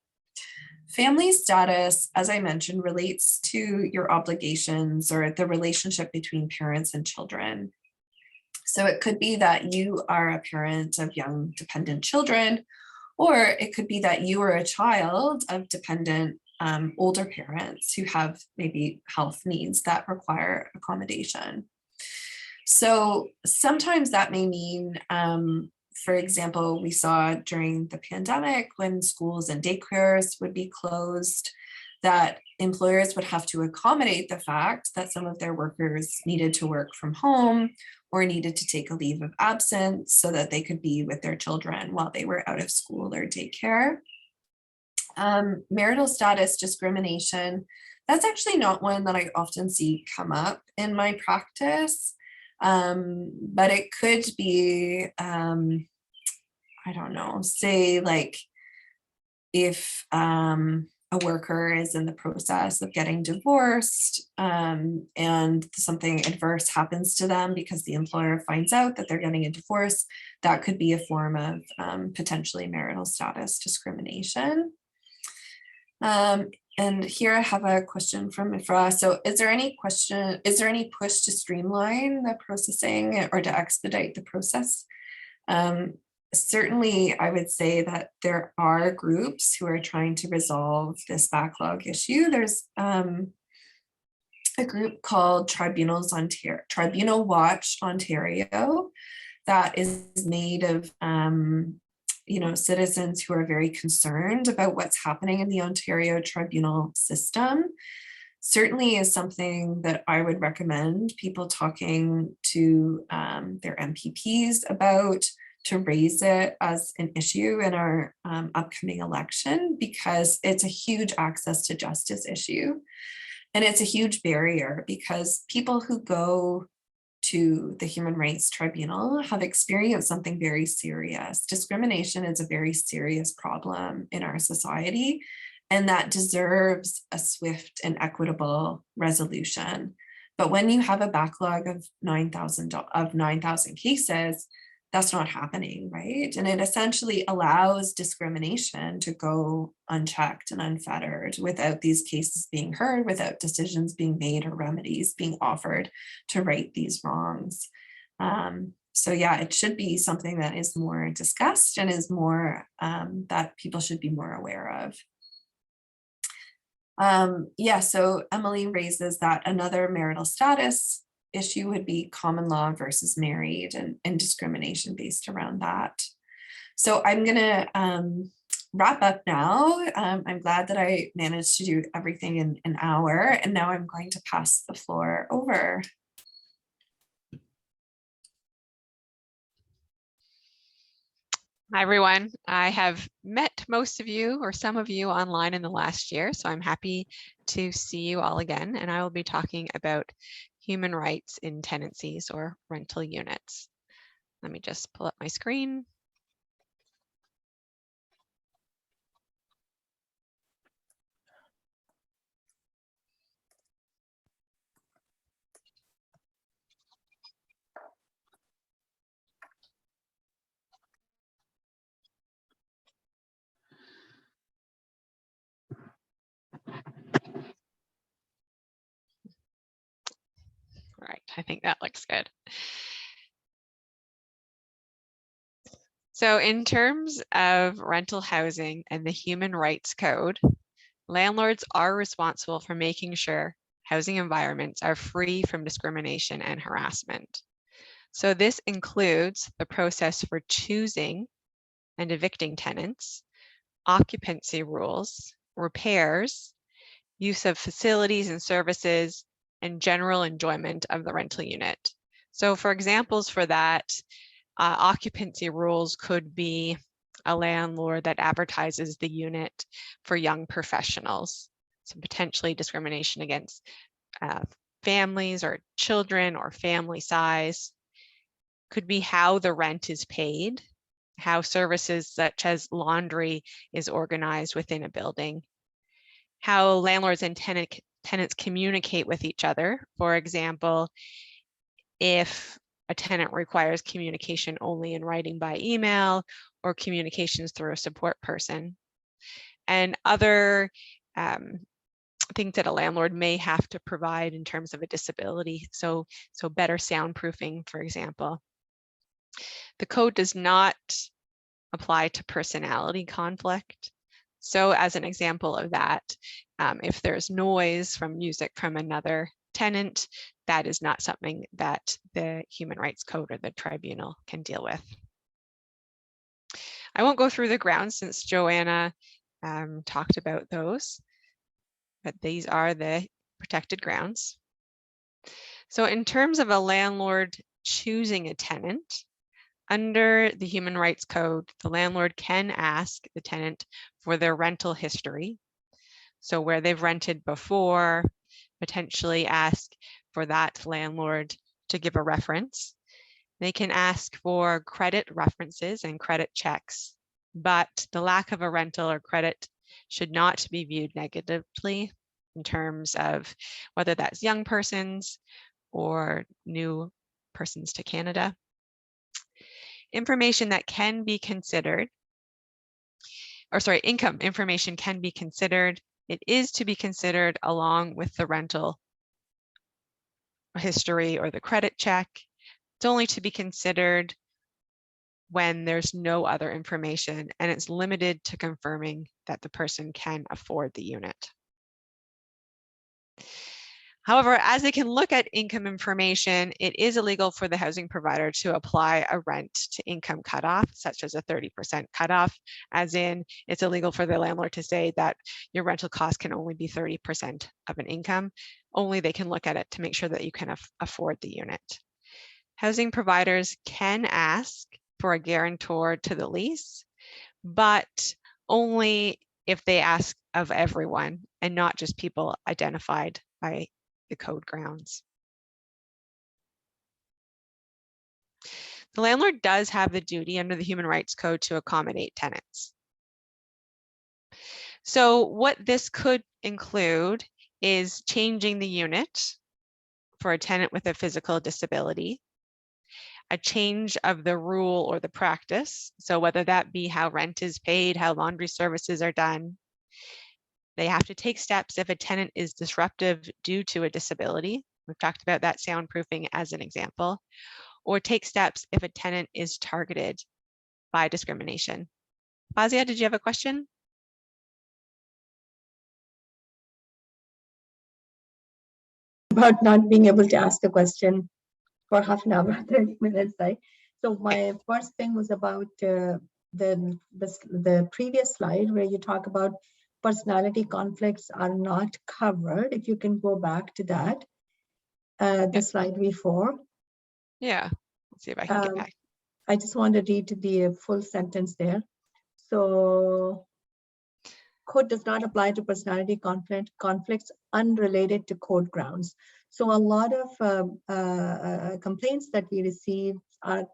family status, as I mentioned, relates to your obligations or the relationship between parents and children. So it could be that you are a parent of young dependent children, or it could be that you are a child of dependent older parents who have maybe health needs that require accommodation. So sometimes that may mean, for example, we saw during the pandemic when schools and daycares would be closed, that employers would have to accommodate the fact that some of their workers needed to work from home or needed to take a leave of absence so that they could be with their children while they were out of school or daycare. Marital status discrimination, that's actually not one that I often see come up in my practice, but it could be, I don't know, say like if a worker is in the process of getting divorced and something adverse happens to them because the employer finds out that they're getting a divorce, that could be a form of potentially marital status discrimination. And here I have a question from Ifra. So is there any push to streamline the processing or to expedite the process? Certainly, I would say that there are groups who are trying to resolve this backlog issue. There's a group called Tribunal Watch Ontario that is made of citizens who are very concerned about what's happening in the Ontario tribunal system. Certainly is something that I would recommend people talking to their MPPs about, to raise it as an issue in our upcoming election, because it's a huge access to justice issue. And it's a huge barrier because people who go to the Human Rights Tribunal have experienced something very serious. Discrimination is a very serious problem in our society, and that deserves a swift and equitable resolution. But when you have a backlog of 9,000 cases, that's not happening, right? And it essentially allows discrimination to go unchecked and unfettered without these cases being heard, without decisions being made or remedies being offered to right these wrongs. So yeah, it should be something that is more discussed and is more that people should be more aware of. Yeah, so Emily raises that another marital status issue would be common law versus married and discrimination based around that. So I'm gonna wrap up now. I'm glad that I managed to do everything in an hour, and now I'm going to pass the floor over. Hi, everyone. I have met most of you or some of you online in the last year, so I'm happy to see you all again. And I will be talking about human rights in tenancies or rental units. Let me just pull up my screen. All right, I think that looks good. So in terms of rental housing and the Human Rights Code, landlords are responsible for making sure housing environments are free from discrimination and harassment. So this includes the process for choosing and evicting tenants, occupancy rules, repairs, use of facilities and services, and general enjoyment of the rental unit. So for examples for that, occupancy rules could be a landlord that advertises the unit for young professionals. So potentially discrimination against families or children or family size. Could be how the rent is paid, how services such as laundry is organized within a building, how landlords and tenants communicate with each other. For example, if a tenant requires communication only in writing by email or communications through a support person, and other things that a landlord may have to provide in terms of a disability. So better soundproofing, for example. The code does not apply to personality conflict. So as an example of that, if there's noise from music from another tenant, that is not something that the Human Rights Code or the tribunal can deal with. I won't go through the grounds since Joanna talked about those, but these are the protected grounds. So in terms of a landlord choosing a tenant, under the Human Rights Code, the landlord can ask the tenant for their rental history. So where they've rented before, potentially ask for that landlord to give a reference. They can ask for credit references and credit checks, but the lack of a rental or credit should not be viewed negatively in terms of whether that's young persons or new persons to Canada. Information that can be considered, or sorry, income information can be considered. It is to be considered along with the rental history or the credit check. It's only to be considered when there's no other information, and it's limited to confirming that the person can afford the unit. However, as they can look at income information, it is illegal for the housing provider to apply a rent to income cutoff, such as a 30% cutoff, as in it's illegal for the landlord to say that your rental cost can only be 30% of an income. Only they can look at it to make sure that you can afford the unit. Housing providers can ask for a guarantor to the lease, but only if they ask of everyone and not just people identified by the code grounds. The landlord does have the duty under the Human Rights Code to accommodate tenants. So what this could include is changing the unit for a tenant with a physical disability, a change of the rule or the practice. So whether that be how rent is paid, how laundry services are done. They have to take steps if a tenant is disruptive due to a disability. We've talked about that soundproofing as an example, or take steps if a tenant is targeted by discrimination. Fazia, did you have a question? About not being able to ask the question for half an hour, 30 minutes, right? So my first thing was about the previous slide where you talk about personality conflicts are not covered. If you can go back to that, the slide before. Yeah, let's see if I can get back. I just want to read the full sentence there. So, code does not apply to personality conflicts unrelated to code grounds. So a lot of complaints that we receive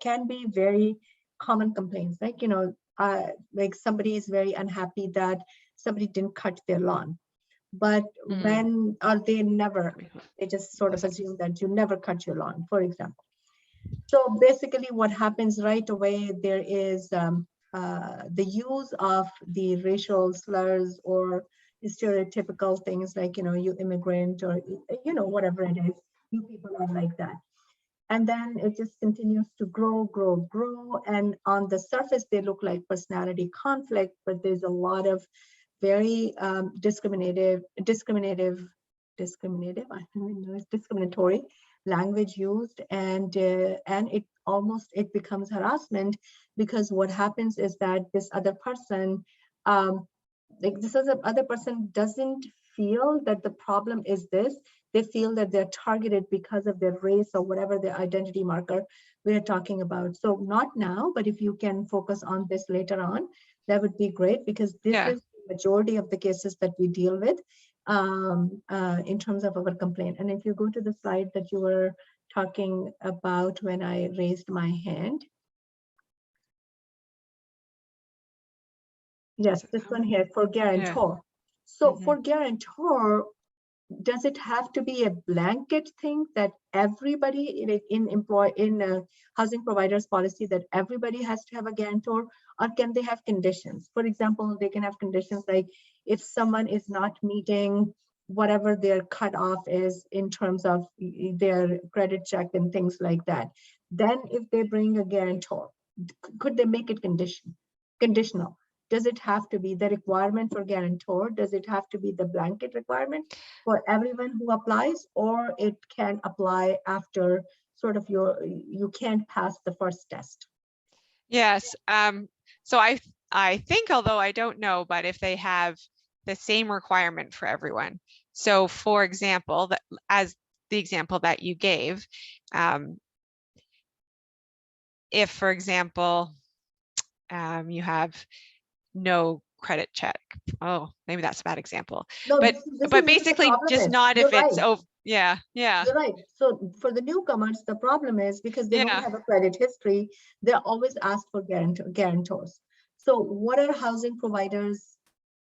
can be very common complaints, like, you know, like somebody is very unhappy that somebody didn't cut their lawn. But when, or they just sort of assume that you never cut your lawn, for example. So basically what happens right away, there is the use of the racial slurs or stereotypical things like, you know, you immigrant or, you know, whatever it is, you people are like that. And then it just continues to grow. And on the surface, they look like personality conflict, but there's a lot of very discriminatory language used, and it becomes harassment, because what happens is that this other person doesn't feel that the problem is this. They feel that they're targeted because of their race or whatever their identity marker we're talking about. So not now, but if you can focus on this later on, that would be great, because this is the majority of the cases that we deal with in terms of our complaint. And if you go to the slide that you were talking about when I raised my hand. Yes, this one here for guarantor. So for guarantor, does it have to be a blanket thing that everybody in a housing providers policy that everybody has to have a guarantor, or can they have conditions? For example, they can have conditions like if someone is not meeting whatever their cutoff is in terms of their credit check and things like that, then if they bring a guarantor, could they make it conditional? Does it have to be the requirement for guarantor? Does it have to be the blanket requirement for everyone who applies, or it can apply after sort of you can't pass the first test? Yes. So I think, although I don't know, but if they have the same requirement for everyone. So for example, as the example that you gave, if, for example, you have no credit check. Oh, maybe that's a bad example. No, but basically just not if it's yeah. You're right. So for the newcomers, the problem is because they don't have a credit history, they're always asked for guarantors. So what are housing providers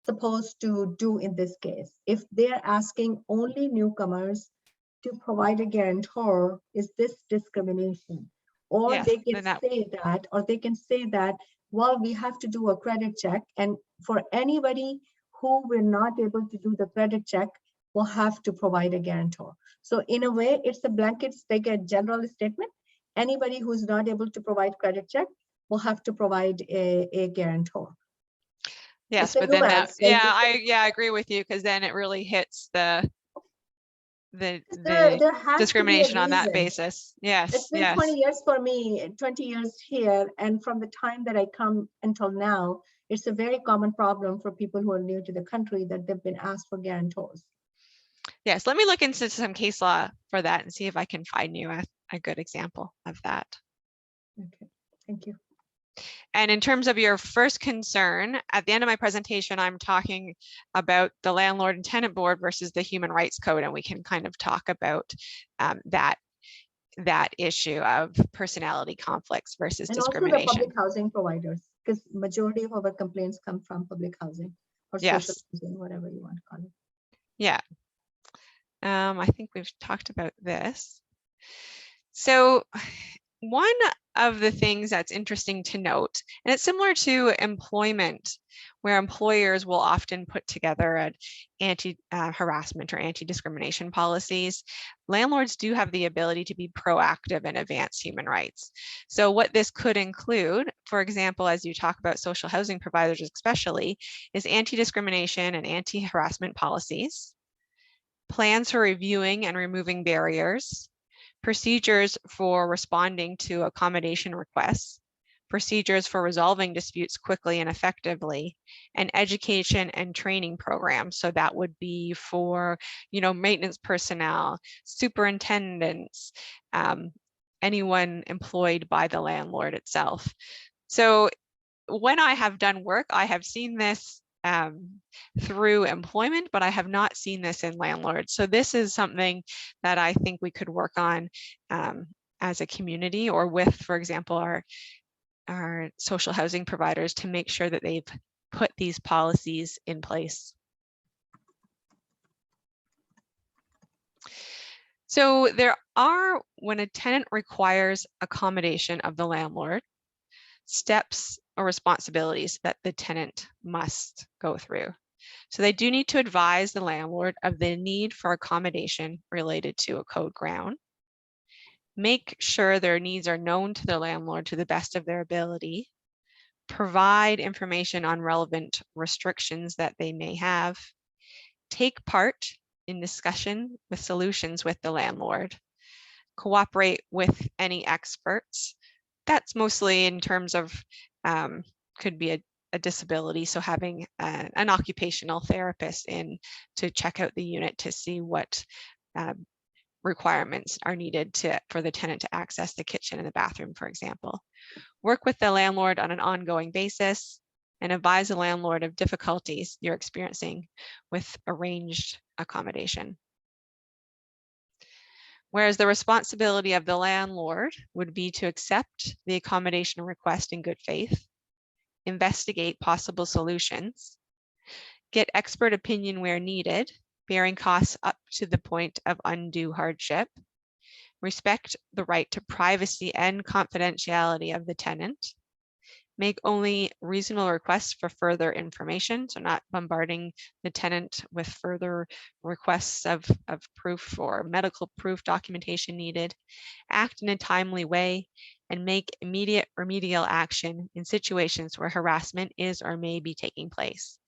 supposed to do in this case? If they're asking only newcomers to provide a guarantor, is this discrimination? Or they can say that, well, we have to do a credit check, and for anybody who we're not able to do the credit check, will have to provide a guarantor. So in a way, it's a blanket, like a general statement. Anybody who's not able to provide credit check will have to provide a guarantor. Yes, but then that, I agree with you, because then it really hits the discrimination on that basis. Yes. It's been 20 years for me, 20 years here. And from the time that I come until now, it's a very common problem for people who are new to the country that they've been asked for guarantors. Yes, let me look into some case law for that and see if I can find you a good example of that. Okay, thank you. And in terms of your first concern, at the end of my presentation, I'm talking about the landlord and tenant board versus the Human Rights Code, and we can kind of talk about that issue of personality conflicts versus And also the discrimination. public housing providers, because majority of our complaints come from public housing or Yes. social housing, whatever you want to call it. Yeah. I think we've talked about this. So one of the things that's interesting to note, and it's similar to employment, where employers will often put together an anti-harassment or anti-discrimination policies, landlords do have the ability to be proactive and advance human rights. So what this could include, for example, as you talk about social housing providers especially, is anti-discrimination and anti-harassment policies, plans for reviewing and removing barriers, procedures for responding to accommodation requests, procedures for resolving disputes quickly and effectively, and education and training programs. So that would be for, maintenance personnel, superintendents, anyone employed by the landlord itself. So when I have done work, I have seen this through employment, but I have not seen this in landlords. So this is something that I think we could work on as a community, or with, for example, our social housing providers, to make sure that they've put these policies in place. So there are, when a tenant requires accommodation of the landlord, steps or responsibilities that the tenant must go through. So they do need to advise the landlord of the need for accommodation related to a code ground. Make sure their needs are known to the landlord to the best of their ability. Provide information on relevant restrictions that they may have. Take part in discussion with solutions with the landlord. Cooperate with any experts. That's mostly in terms of, could be a disability. So having an occupational therapist in to check out the unit to see what requirements are needed for the tenant to access the kitchen and the bathroom, for example. Work with the landlord on an ongoing basis and advise the landlord of difficulties you're experiencing with arranged accommodation. Whereas the responsibility of the landlord would be to accept the accommodation request in good faith, investigate possible solutions, get expert opinion where needed, bearing costs up to the point of undue hardship, respect the right to privacy and confidentiality of the tenant, make only reasonable requests for further information, so not bombarding the tenant with further requests of proof or medical proof documentation needed, act in a timely way, and make immediate remedial action in situations where harassment is or may be taking place.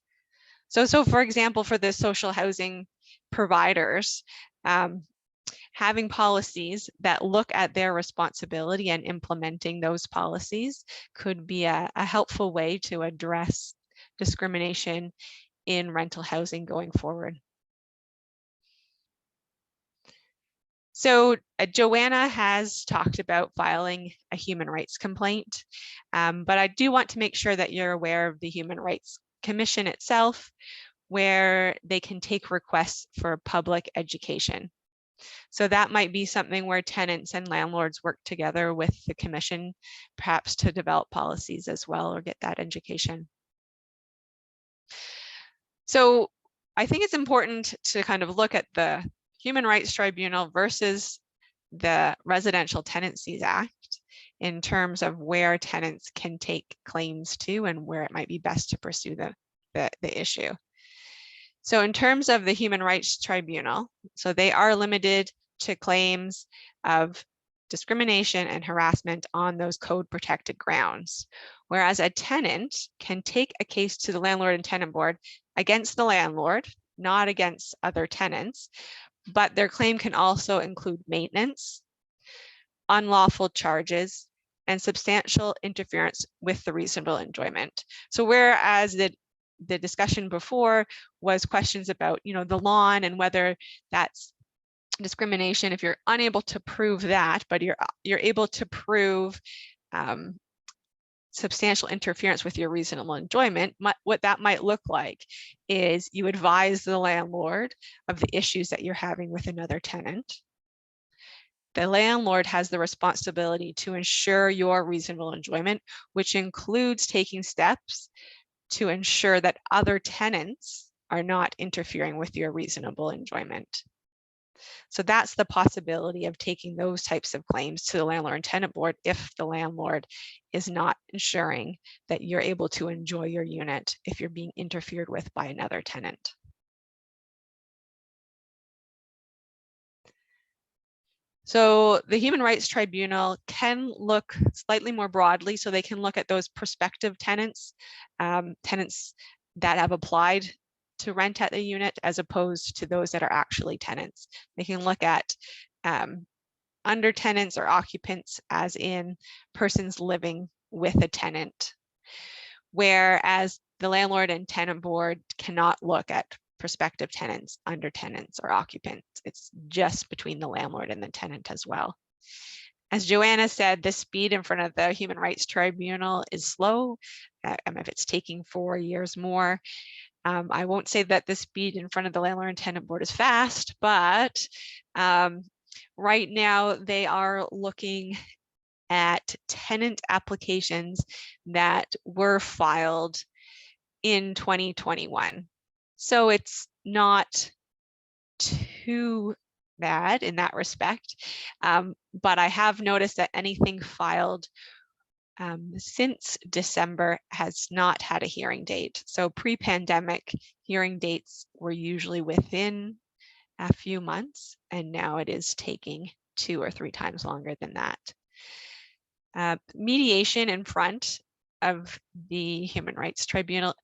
So for example, for the social housing providers, having policies that look at their responsibility and implementing those policies could be a helpful way to address discrimination in rental housing going forward. So Joanna has talked about filing a human rights complaint, but I do want to make sure that you're aware of the Human Rights Commission itself, where they can take requests for public education. So that might be something where tenants and landlords work together with the commission, perhaps to develop policies as well or get that education. So I think it's important to kind of look at the Human Rights Tribunal versus the Residential Tenancies Act in terms of where tenants can take claims to and where it might be best to pursue the issue. So in terms of the Human Rights Tribunal, so they are limited to claims of discrimination and harassment on those code protected grounds, whereas a tenant can take a case to the Landlord and Tenant Board against the landlord, not against other tenants, but their claim can also include maintenance, unlawful charges, and substantial interference with the reasonable enjoyment. So whereas the discussion before was questions about, the lawn and whether that's discrimination, if you're unable to prove that, but you're able to prove substantial interference with your reasonable enjoyment, what that might look like is you advise the landlord of the issues that you're having with another tenant. The landlord has the responsibility to ensure your reasonable enjoyment, which includes taking steps to ensure that other tenants are not interfering with your reasonable enjoyment. So that's the possibility of taking those types of claims to the landlord and tenant board if the landlord is not ensuring that you're able to enjoy your unit if you're being interfered with by another tenant. So the Human Rights Tribunal can look slightly more broadly, so they can look at those prospective tenants, tenants that have applied to rent at the unit as opposed to those that are actually tenants. They can look at under tenants or occupants, as in persons living with a tenant, whereas the landlord and tenant board cannot look at prospective tenants, under tenants, or occupants. It's just between the landlord and the tenant as well. As Joanna said, the speed in front of the Human Rights Tribunal is slow. If it's taking 4 years more, I won't say that the speed in front of the landlord and tenant board is fast, but right now they are looking at tenant applications that were filed in 2021. So it's not too bad in that respect, but I have noticed that anything filed since December has not had a hearing date. So pre-pandemic hearing dates were usually within a few months, and now it is taking 2 or 3 times longer than that. Mediation in front of the Human Rights Tribunal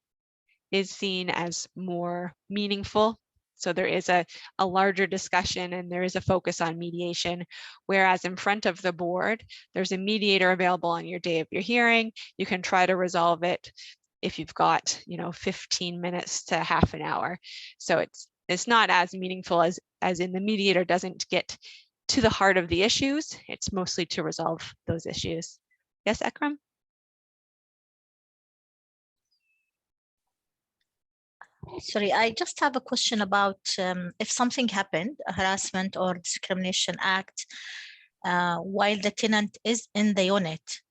is seen as more meaningful. So there is a larger discussion and there is a focus on mediation, whereas in front of the board, there's a mediator available on your day of your hearing. You can try to resolve it if you've got, 15 minutes to half an hour. So it's not as meaningful as in the mediator doesn't get to the heart of the issues. It's mostly to resolve those issues. Yes, Ekram? Sorry, I just have a question about if something happened, a harassment or discrimination act, while the tenant is in the unit,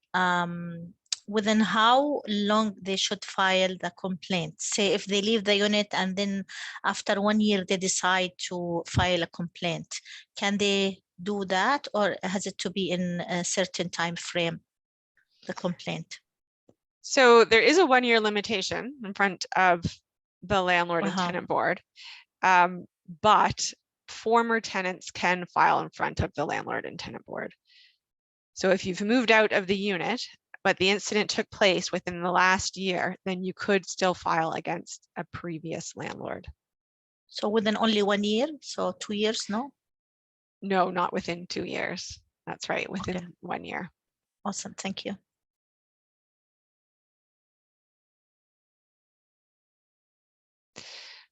within how long they should file the complaint? Say if they leave the unit and then after 1 year they decide to file a complaint, can they do that, or has it to be in a certain time frame, the complaint? So there is a 1-year limitation in front of the landlord and tenant board, but former tenants can file in front of the landlord and tenant board. So if you've moved out of the unit, but the incident took place within the last year, then you could still file against a previous landlord. So within only 1 year? So 2 years, no? No, not within 2 years. That's right, within 1 year. Awesome, thank you.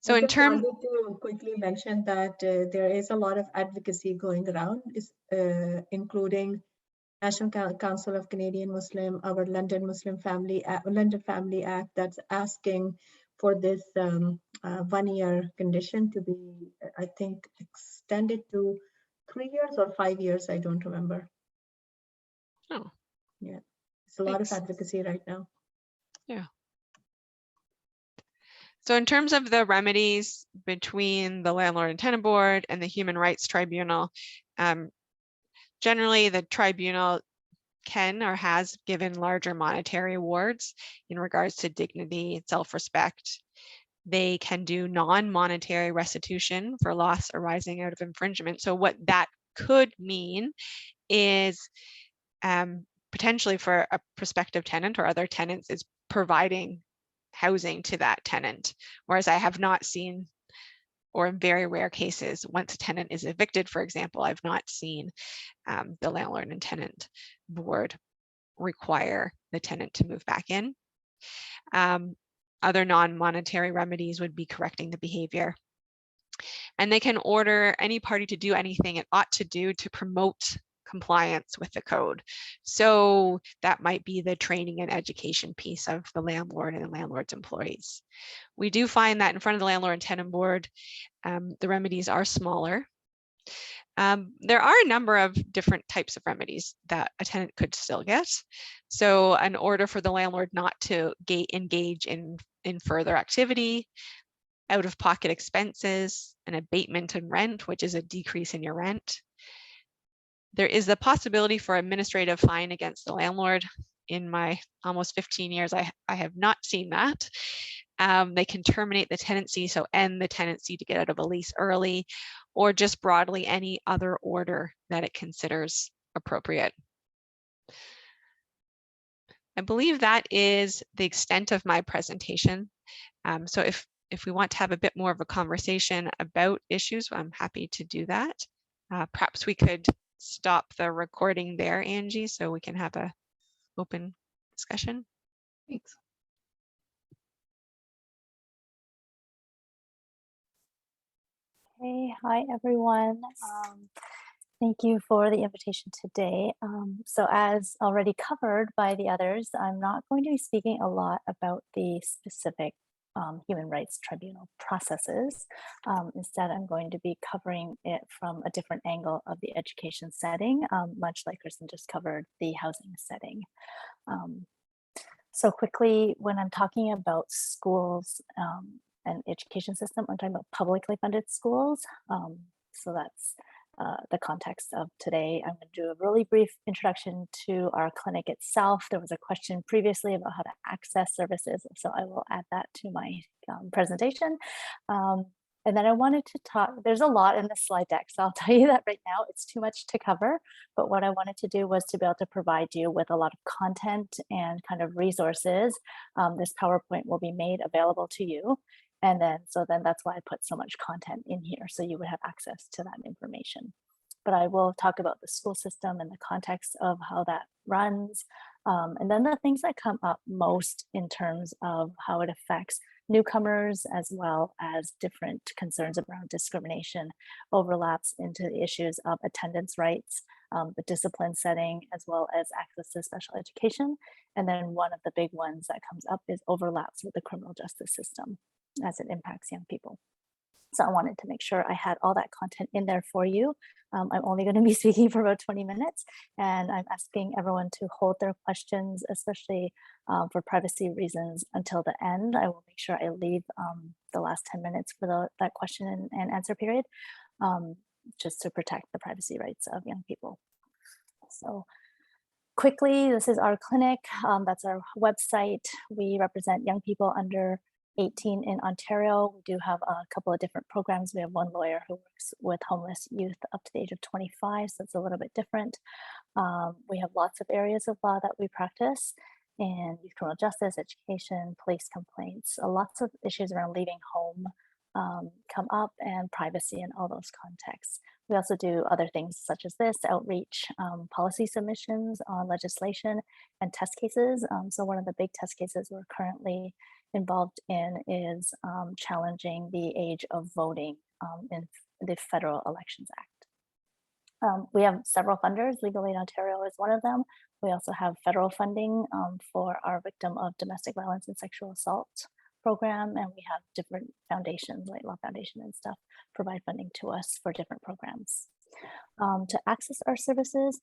So in terms, I wanted to quickly mention that there is a lot of advocacy going around, including National Council of Canadian Muslim, our London Family Act, that's asking for this 1-year condition to be, I think, extended to 3 years or 5 years. I don't remember. oh, Yeah, it's a lot of advocacy right now. Yeah. So in terms of the remedies between the landlord and tenant board and the Human Rights Tribunal, generally the tribunal can or has given larger monetary awards in regards to dignity and self-respect. They can do non-monetary restitution for loss arising out of infringement. So what that could mean is potentially for a prospective tenant or other tenants is providing housing to that tenant, whereas I have not seen, or in very rare cases, once a tenant is evicted, for example, I've not seen the landlord and tenant board require the tenant to move back in. Other non-monetary remedies would be correcting the behavior. And they can order any party to do anything it ought to do to promote compliance with the code. So that might be the training and education piece of the landlord and the landlord's employees. We do find that in front of the landlord and tenant board, the remedies are smaller. There are a number of different types of remedies that a tenant could still get. So an order for the landlord not to engage in further activity, out-of-pocket expenses, an abatement in rent, which is a decrease in your rent. There is the possibility for administrative fine against the landlord. In my almost 15 years, I have not seen that. They can terminate the tenancy, so end the tenancy to get out of a lease early, or just broadly any other order that it considers appropriate. I believe that is the extent of my presentation. So if we want to have a bit more of a conversation about issues, I'm happy to do that. Perhaps we could stop the recording there, Angie, so we can have a open discussion. Thanks. Hey, hi everyone. Thank you for the invitation today. So as already covered by the others, I'm not going to be speaking a lot about the specific Human Rights Tribunal processes. Instead, I'm going to be covering it from a different angle of the education setting, much like Kristen just covered the housing setting. So quickly, when I'm talking about schools and education system, I'm talking about publicly funded schools. So that's the context of today. I'm going to do a really brief introduction to our clinic itself. There was a question previously about how to access services, so I will add that to my presentation. And then I wanted to talk, there's a lot in this slide deck, so I'll tell you that right now, it's too much to cover, but what I wanted to do was to be able to provide you with a lot of content and kind of resources. This PowerPoint will be made available to you. And then, so then that's why I put so much content in here, so you would have access to that information. But I will talk about the school system and the context of how that runs. And then the things that come up most in terms of how it affects newcomers, as well as different concerns around discrimination, overlaps into the issues of attendance rights, the discipline setting, as well as access to special education. And then one of the big ones that comes up is overlaps with the criminal justice system as it impacts young people. So I wanted to make sure I had all that content in there for you. I'm only going to be speaking for about 20 minutes, and I'm asking everyone to hold their questions, especially for privacy reasons, until the end. I will make sure I leave the last 10 minutes for that question and answer period, just to protect the privacy rights of young people. So quickly, this is our clinic. That's our website. We represent young people under 18 in Ontario. We do have a couple of different programs. We have one lawyer who works with homeless youth up to the age of 25, so it's a little bit different. We have lots of areas of law that we practice, and youth criminal justice, education, police complaints, lots of issues around leaving home come up, and privacy in all those contexts. We also do other things such as this, outreach, policy submissions on legislation, and test cases. So one of the big test cases we're currently involved in is challenging the age of voting in the Federal Elections Act. We have several funders. Legal Aid Ontario is one of them. We also have federal funding for our Victim of Domestic Violence and Sexual Assault program, and we have different foundations, like Law Foundation and stuff, provide funding to us for different programs. To access our services,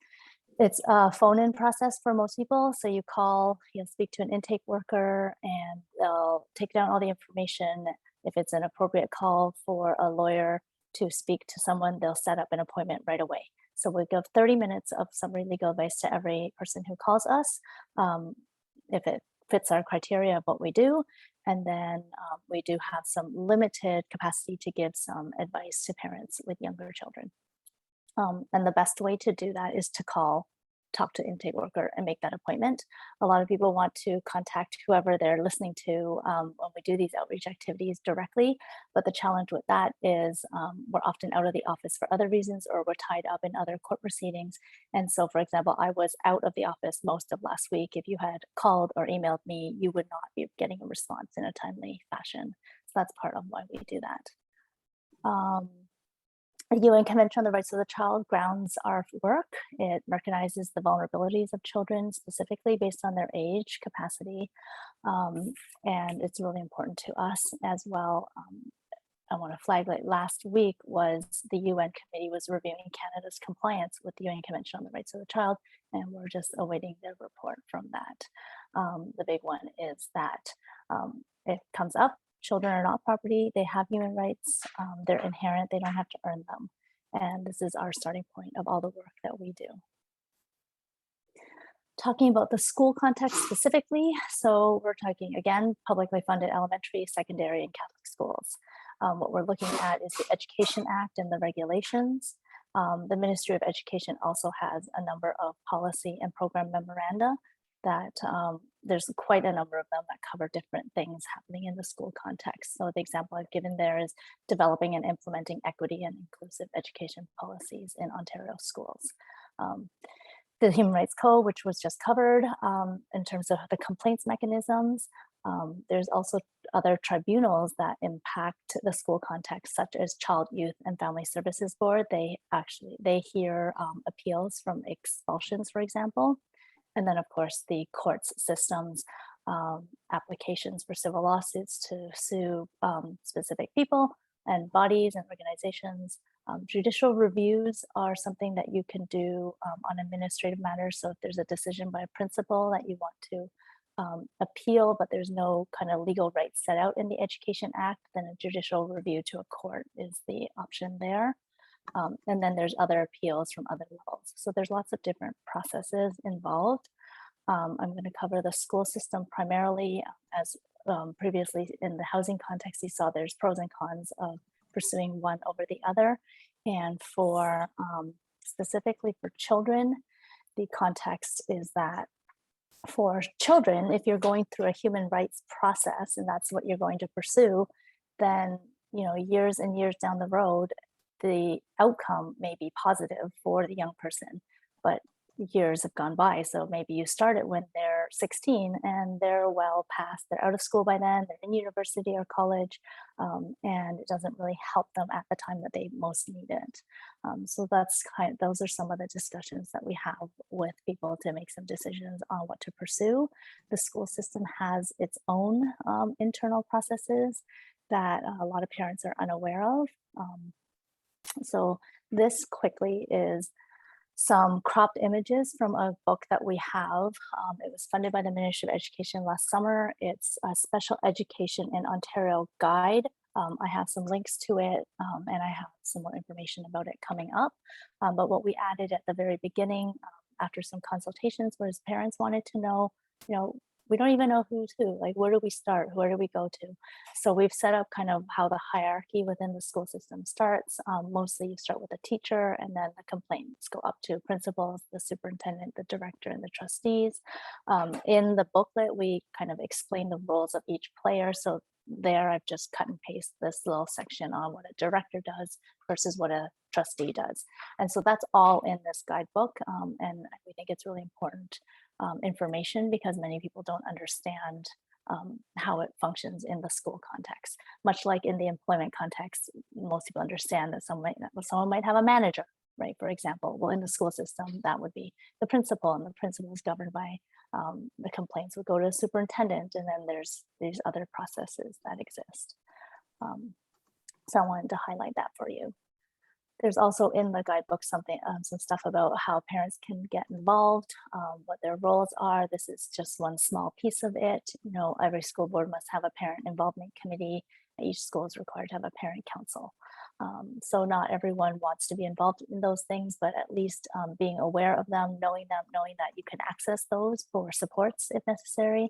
it's a phone-in process for most people. So you call, you'll speak to an intake worker, and they'll take down all the information. If it's an appropriate call for a lawyer to speak to someone, they'll set up an appointment right away. So we give 30 minutes of summary legal advice to every person who calls us, if it fits our criteria of what we do. And then we do have some limited capacity to give some advice to parents with younger children. And the best way to do that is to call, talk to intake worker, and make that appointment. A lot of people want to contact whoever they're listening to when we do these outreach activities directly, but the challenge with that is we're often out of the office for other reasons, or we're tied up in other court proceedings. And so, for example, I was out of the office most of last week. If you had called or emailed me, you would not be getting a response in a timely fashion. So that's part of why we do that. The UN Convention on the Rights of the Child grounds our work. It recognizes the vulnerabilities of children specifically based on their age, capacity, and it's really important to us as well. I want to flag that last week was the UN committee was reviewing Canada's compliance with the UN Convention on the Rights of the Child, and we're just awaiting their report from that. The big one is that it comes up, children are not property, they have human rights, they're inherent, they don't have to earn them. And this is our starting point of all the work that we do. Talking about the school context specifically, so we're talking again, publicly funded elementary, secondary, and Catholic schools. What we're looking at is the Education Act and the regulations. The Ministry of Education also has a number of policy and program memoranda that there's quite a number of them that cover different things happening in the school context. So the example I've given there is developing and implementing equity and inclusive education policies in Ontario schools. The Human Rights Code, which was just covered in terms of the complaints mechanisms. There's also other tribunals that impact the school context, such as Child, Youth, and Family Services Board. They hear appeals from expulsions, for example. And then, of course, the courts systems, applications for civil lawsuits to sue specific people and bodies and organizations. Judicial reviews are something that you can do on administrative matters. So if there's a decision by a principal that you want to appeal, but there's no kind of legal rights set out in the Education Act, then a judicial review to a court is the option there. And then there's other appeals from other levels. So there's lots of different processes involved. I'm going to cover the school system primarily. As previously in the housing context, you saw there's pros and cons of pursuing one over the other. And for specifically for children, the context is that for children, if you're going through a human rights process and that's what you're going to pursue, then years and years down the road, the outcome may be positive for the young person, but years have gone by. So maybe you start it when they're 16 and they're well past, they're out of school by then, they're in university or college, and it doesn't really help them at the time that they most need it. So those are some of the discussions that we have with people to make some decisions on what to pursue. The school system has its own internal processes that a lot of parents are unaware of. So this quickly is some cropped images from a book that we have. It was funded by the Ministry of Education last summer. It's a Special Education in Ontario guide. I have some links to it and I have some more information about it coming up. But what we added at the very beginning after some consultations was parents wanted to know, we don't even know who's who, like where do we start, where do we go to? So we've set up kind of how the hierarchy within the school system starts. Mostly you start with a teacher and then the complaints go up to principals, the superintendent, the director, and the trustees. In the booklet, we kind of explain the roles of each player. So there I've just cut and paste this little section on what a director does versus what a trustee does. And so that's all in this guidebook. And we think it's really important information because many people don't understand how it functions in the school context. Much like in the employment context, most people understand that someone might have a manager, right? For example, well, in the school system, that would be the principal, and the principal is governed by the complaints would go to the superintendent, and then there's these other processes that exist. So I wanted to highlight that for you. There's also in the guidebook some stuff about how parents can get involved, what their roles are. This is just one small piece of it. Every school board must have a parent involvement committee. Each school is required to have a parent council. So not everyone wants to be involved in those things, but at least being aware of them, knowing that you can access those for supports if necessary,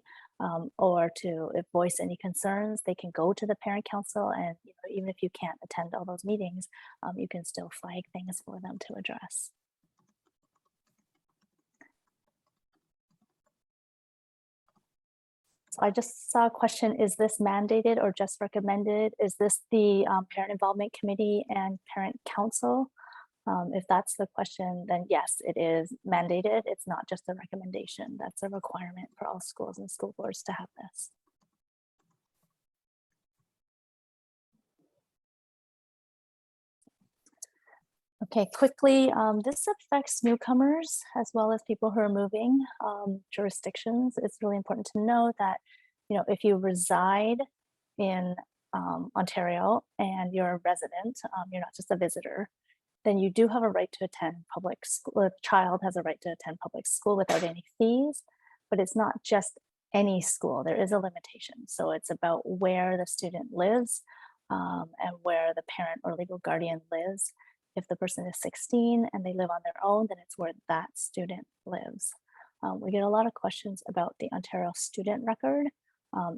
or to voice any concerns, they can go to the parent council, and even if you can't attend all those meetings, you can still flag things for them to address. So I just saw a question, is this mandated or just recommended? Is this the Parent Involvement Committee and Parent Council? If that's the question, then yes, it is mandated. It's not just a recommendation. That's a requirement for all schools and school boards to have this. Okay, quickly, this affects newcomers as well as people who are moving jurisdictions. It's really important to know that, if you reside in Ontario and you're a resident, you're not just a visitor, then you do have a right to attend public school. A child has a right to attend public school without any fees, but it's not just any school. There is a limitation. So it's about where the student lives and where the parent or legal guardian lives. If the person is 16 and they live on their own, then it's where that student lives. We get a lot of questions about the Ontario student record.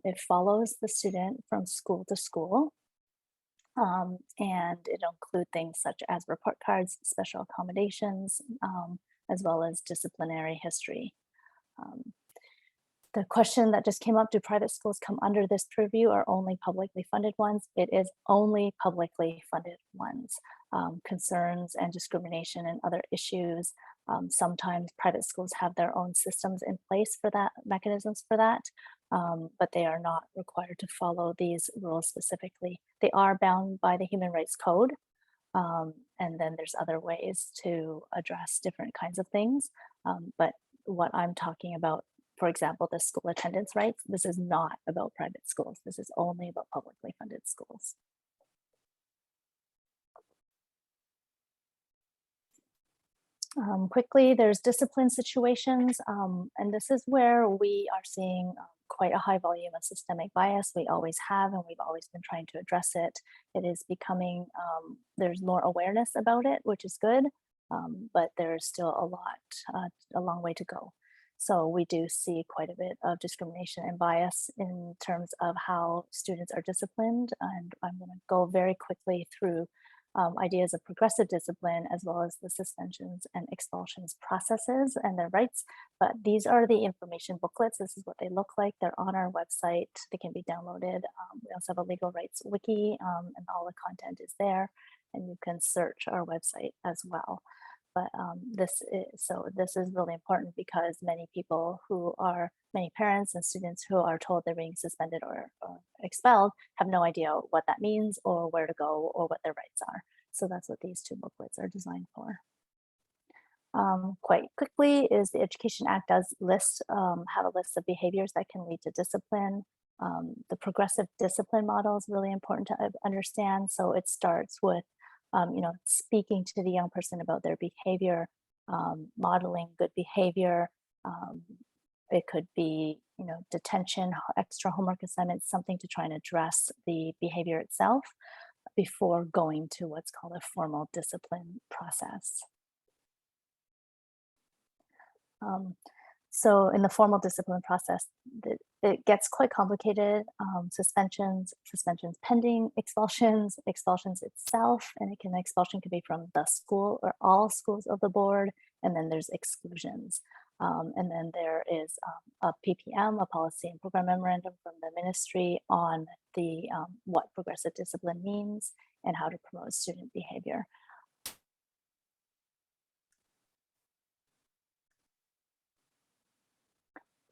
It follows the student from school to school. And it'll include things such as report cards, special accommodations, as well as disciplinary history. The question that just came up, do private schools come under this purview or only publicly funded ones? It is only publicly funded ones. Concerns and discrimination and other issues. Sometimes private schools have their own systems in place for that, mechanisms for that, but they are not required to follow these rules specifically. They are bound by the Human Rights Code, and then there's other ways to address different kinds of things. But what I'm talking about, for example, the school attendance rights, this is not about private schools. This is only about publicly funded schools. Quickly, there's discipline situations, and this is where we are seeing quite a high volume of systemic bias. We always have, and we've always been trying to address it. It is becoming, there's more awareness about it, which is good, but there's still a long way to go. So we do see quite a bit of discrimination and bias in terms of how students are disciplined, and I'm going to go very quickly through ideas of progressive discipline, as well as the suspensions and expulsions processes and their rights. But these are the information booklets. This is what they look like. They're on our website. They can be downloaded. We also have a legal rights wiki, and all the content is there. And you can search our website as well. But this is really important because many parents and students who are told they're being suspended or expelled have no idea what that means or where to go or what their rights are. So that's what these two booklets are designed for. Quite quickly is the Education Act does have a list of behaviors that can lead to discipline. The progressive discipline model is really important to understand. So it starts with speaking to the young person about their behavior, modeling good behavior. It could be, detention, extra homework assignments, something to try and address the behavior itself before going to what's called a formal discipline process. So in the formal discipline process, it gets quite complicated. Suspensions pending, expulsions itself, and expulsion can be from the school or all schools of the board, and then there's exclusions. And then there is a PPM, a policy and program memorandum from the ministry on the what progressive discipline means and how to promote student behavior.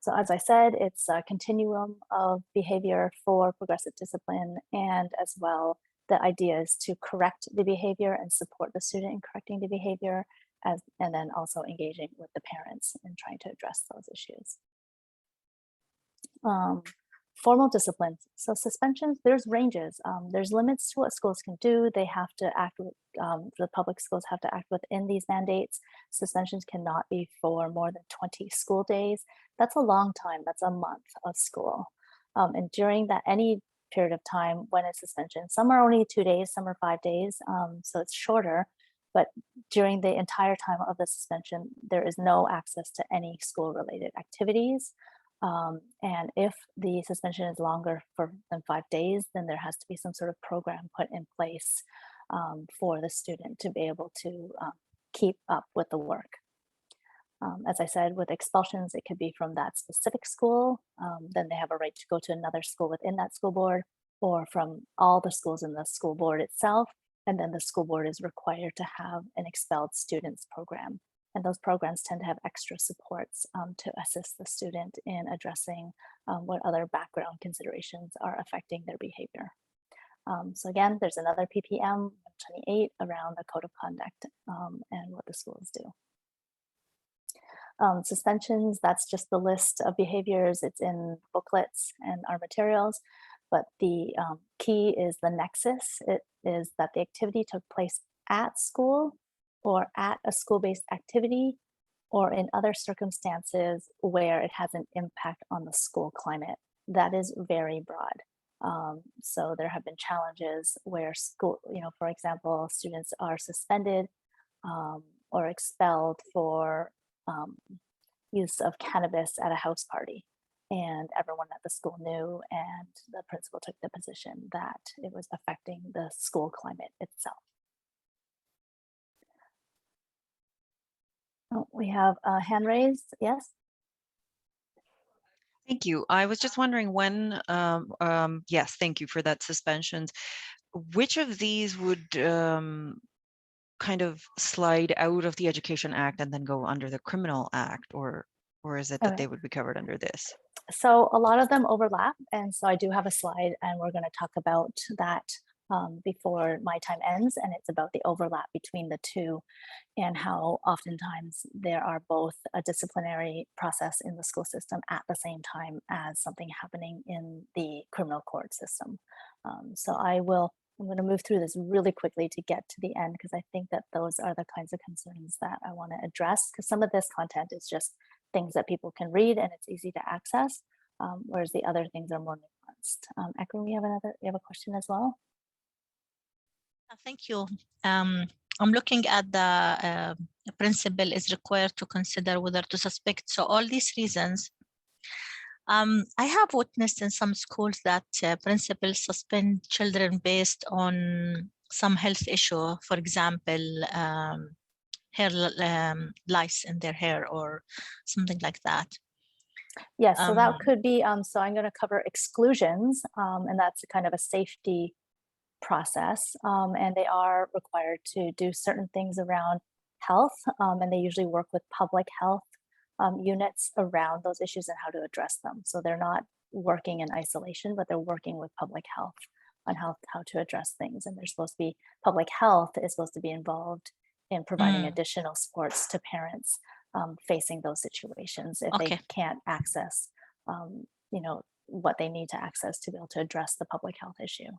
So as I said, it's a continuum of behavior for progressive discipline, and as well, the idea is to correct the behavior and support the student in correcting the behavior, and then also engaging with the parents and trying to address those issues. Formal disciplines. So suspensions, there's ranges. There's limits to what schools can do. They have to act, the public schools have to act within these mandates. Suspensions cannot be for more than 20 school days. That's a long time. That's a month of school. And during that, any period of time when it's suspension, some are only 2 days, some are 5 days, so it's shorter. But during the entire time of the suspension, there is no access to any school-related activities. And if the suspension is longer than 5 days, then there has to be some sort of program put in place for the student to be able to keep up with the work. As I said, with expulsions, it could be from that specific school. Then they have a right to go to another school within that school board, or from all the schools in the school board itself. And then the school board is required to have an expelled students program. And those programs tend to have extra supports to assist the student in addressing what other background considerations are affecting their behavior. So again, there's another PPM 128 around the code of conduct and what the schools do. Suspensions, that's just the list of behaviors. It's in booklets and our materials, but the key is the nexus. It is that the activity took place at school or at a school-based activity or in other circumstances where it has an impact on the school climate. That is very broad. So there have been challenges where school, for example, students are suspended or expelled for use of cannabis at a house party. And everyone at the school knew, and the principal took the position that it was affecting the school climate itself. Oh, we have a hand raised, yes? Thank you. I was just wondering when, yes, thank you for that suspensions. Which of these would kind of slide out of the Education Act and then go under the Criminal Act, or is it that Okay. they would be covered under this? So a lot of them overlap, and so I do have a slide, and we're going to talk about that before my time ends, and it's about the overlap between the two and how oftentimes there are both a disciplinary process in the school system at the same time as something happening in the criminal court system. So I'm going to move through this really quickly to get to the end, because I think that those are the kinds of concerns that I want to address, because some of this content is just things that people can read and it's easy to access, whereas the other things are more nuanced. Ekron, you have a question as well? Thank you. I'm looking at the principal is required to consider whether to suspect. So all these reasons, I have witnessed in some schools that principals suspend children based on some health issue, for example, hair lice in their hair or something like that. Yes, so that could be, so I'm going to cover exclusions, and that's kind of a safety process, and they are required to do certain things around health, and they usually work with public health units around those issues and how to address them. So they're not working in isolation, but they're working with public health on how to address things. And they're supposed to be, public health is supposed to be involved in providing additional supports to parents facing those situations if they can't access, what they need to access to be able to address the public health issue.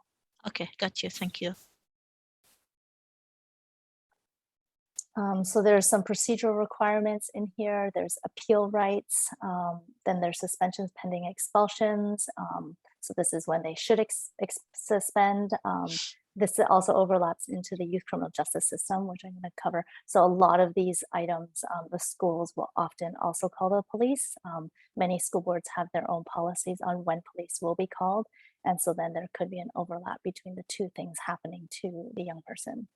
Okay, got you. Thank you. So there's some procedural requirements in here. There's appeal rights. Then there's suspensions pending expulsions. So this is when they should suspend. This also overlaps into the youth criminal justice system, which I'm going to cover. So a lot of these items, the schools will often also call the police. Many school boards have their own policies on when police will be called. And so then there could be an overlap between the two things happening to the young person.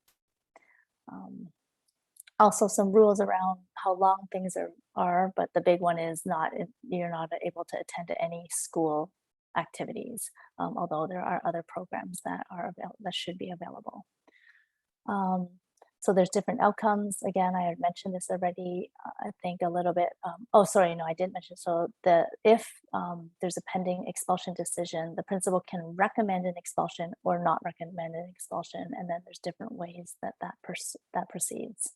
Also some rules around how long things are, but the big one is you're not able to attend to any school activities, although there are other programs that should be available. So there's different outcomes. Again, I had mentioned this already, I think a little bit. Oh, sorry, no, I didn't mention. So if there's a pending expulsion decision, the principal can recommend an expulsion or not recommend an expulsion. And then there's different ways that proceeds.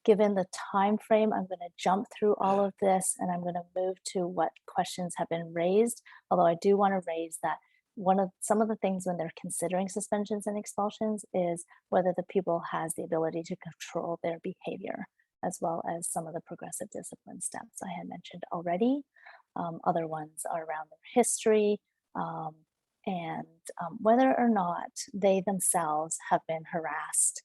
Given the time frame, I'm going to jump through all of this and I'm going to move to what questions have been raised. Although I do want to raise that some of the things when they're considering suspensions and expulsions is whether the pupil has the ability to control their behavior, as well as some of the progressive discipline steps I had mentioned already. Other ones are around their history and whether or not they themselves have been harassed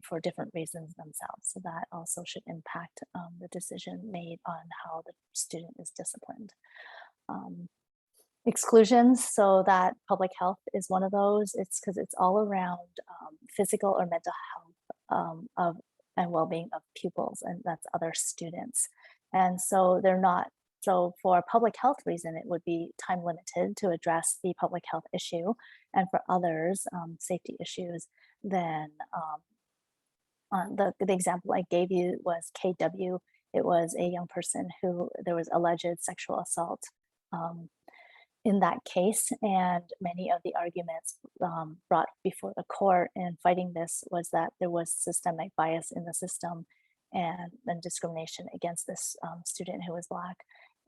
for different reasons themselves. So that also should impact the decision made on how the student is disciplined. Exclusions, so that public health is one of those. It's because it's all around physical or mental health and well-being of pupils, and that's other students. And so they're not, so for a public health reason, it would be time limited to address the public health issue. And for others, safety issues, then the example I gave you was KW. It was a young person who there was alleged sexual assault in that case, and many of the arguments brought before the court in fighting this was that there was systemic bias in the system and discrimination against this student who was Black.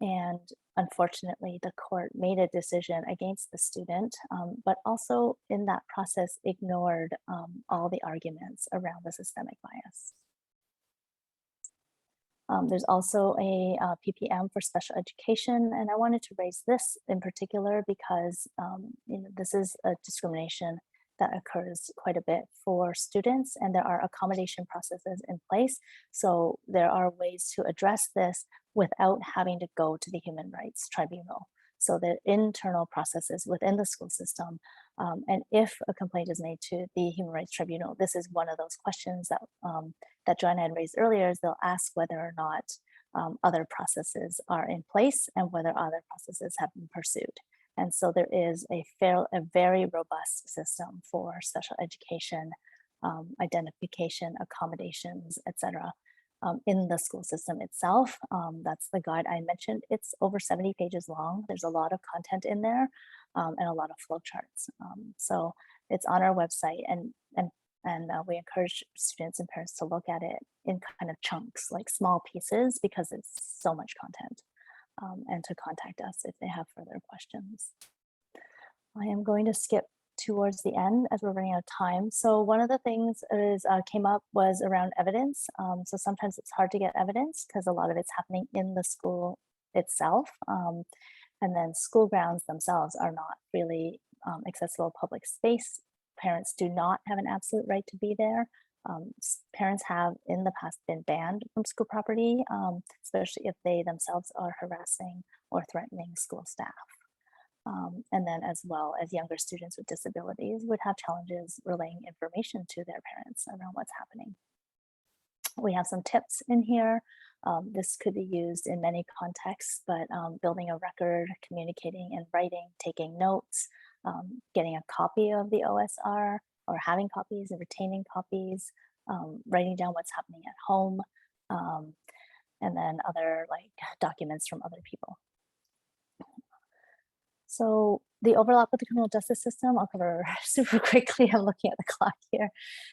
And unfortunately, the court made a decision against the student, but also in that process ignored all the arguments around the systemic bias. There's also a PPM for special education, and I wanted to raise this in particular because this is a discrimination that occurs quite a bit for students, and there are accommodation processes in place. So there are ways to address this without having to go to the Human Rights Tribunal. So the internal processes within the school system, and if a complaint is made to the Human Rights Tribunal, this is one of those questions that that Joanna had raised earlier, is they'll ask whether or not other processes are in place and whether other processes have been pursued. And so there is a very robust system for special education, identification, accommodations, etc. In the school system itself. That's the guide I mentioned. It's over 70 pages long. There's a lot of content in there and a lot of flowcharts. So it's on our website, and we encourage students and parents to look at it in kind of chunks, like small pieces, because it's so much content, and to contact us if they have further questions. I am going to skip towards the end as we're running out of time. So one of the things is came up was around evidence. So sometimes it's hard to get evidence because a lot of it's happening in the school itself. And then school grounds themselves are not really accessible public space. Parents do not have an absolute right to be there. Parents have in the past been banned from school property, especially if they themselves are harassing or threatening school staff. And then as well as younger students with disabilities would have challenges relaying information to their parents around what's happening. We have some tips in here. This could be used in many contexts, but building a record, communicating in writing, taking notes, getting a copy of the OSR or having copies and retaining copies, writing down what's happening at home, and then other like documents from other people. So the overlap with the criminal justice system, I'll cover super quickly. I'm looking at the clock here.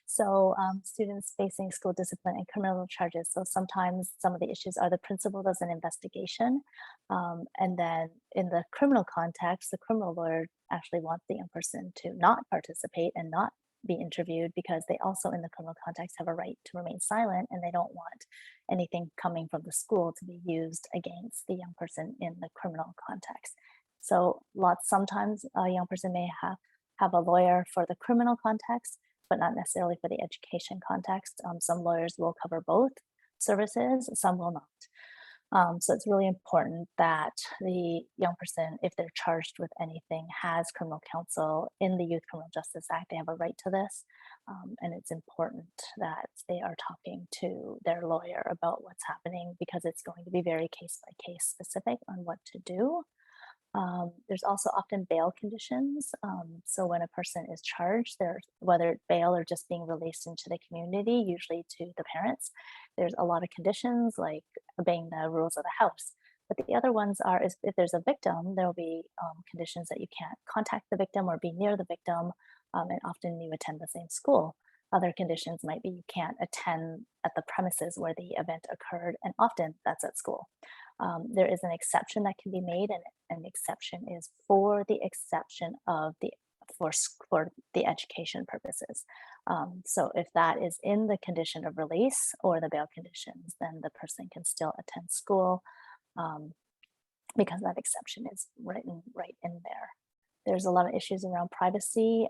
So students facing school discipline and criminal charges. So sometimes some of the issues are the principal does an investigation. And then in the criminal context, the criminal lawyer actually wants the young person to not participate and not be interviewed because they also in the criminal context have a right to remain silent, and they don't want anything coming from the school to be used against the young person in the criminal context. So sometimes a young person may have a lawyer for the criminal context, but not necessarily for the education context. Some lawyers will cover both services, some will not. So it's really important that the young person, if they're charged with anything, has criminal counsel. In the Youth Criminal Justice Act, they have a right to this. And it's important that they are talking to their lawyer about what's happening, because it's going to be very case by case specific on what to do. There's also often bail conditions. So when a person is charged, whether bail or just being released into the community, usually to the parents, there's a lot of conditions like obeying the rules of the house. But the other ones are, if there's a victim, there'll be conditions that you can't contact the victim or be near the victim, and often you attend the same school. Other conditions might be you can't attend at the premises where the event occurred, and often that's at school. There is an exception that can be made, and an exception is for the exception of for the education purposes. So if that is in the condition of release or the bail conditions, then the person can still attend school because that exception is written right in there. There's a lot of issues around privacy.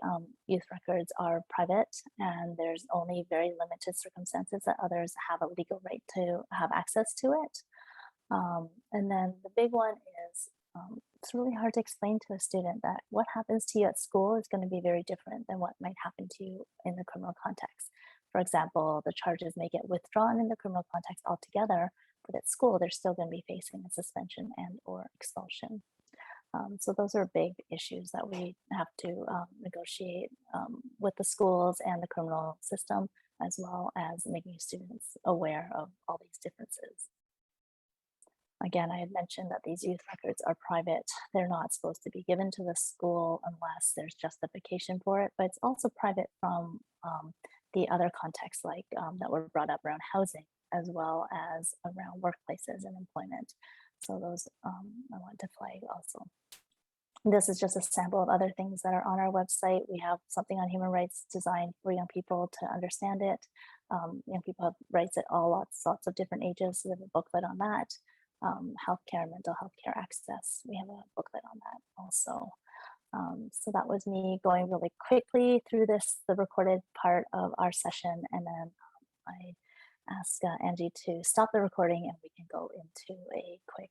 Youth records are private, and there's only very limited circumstances that others have a legal right to have access to it. And then the big one is it's really hard to explain to a student that what happens to you at school is going to be very different than what might happen to you in the criminal context. For example, the charges may get withdrawn in the criminal context altogether, but at school, they're still going to be facing a suspension and or expulsion. So those are big issues that we have to negotiate with the schools and the criminal system, as well as making students aware of all these differences. Again, I had mentioned that these youth records are private. They're not supposed to be given to the school unless there's justification for it, but it's also private from the other contexts like that were brought up around housing, as well as around workplaces and employment. So those I want to flag also. This is just a sample of other things that are on our website. We have something on human rights designed for young people to understand it. Young people have rights at lots of different ages. So we have a booklet on that. Healthcare, mental health care access. We have a booklet on that also. So that was me going really quickly through the recorded part of our session. And then I ask Angie to stop the recording and we can go into a quick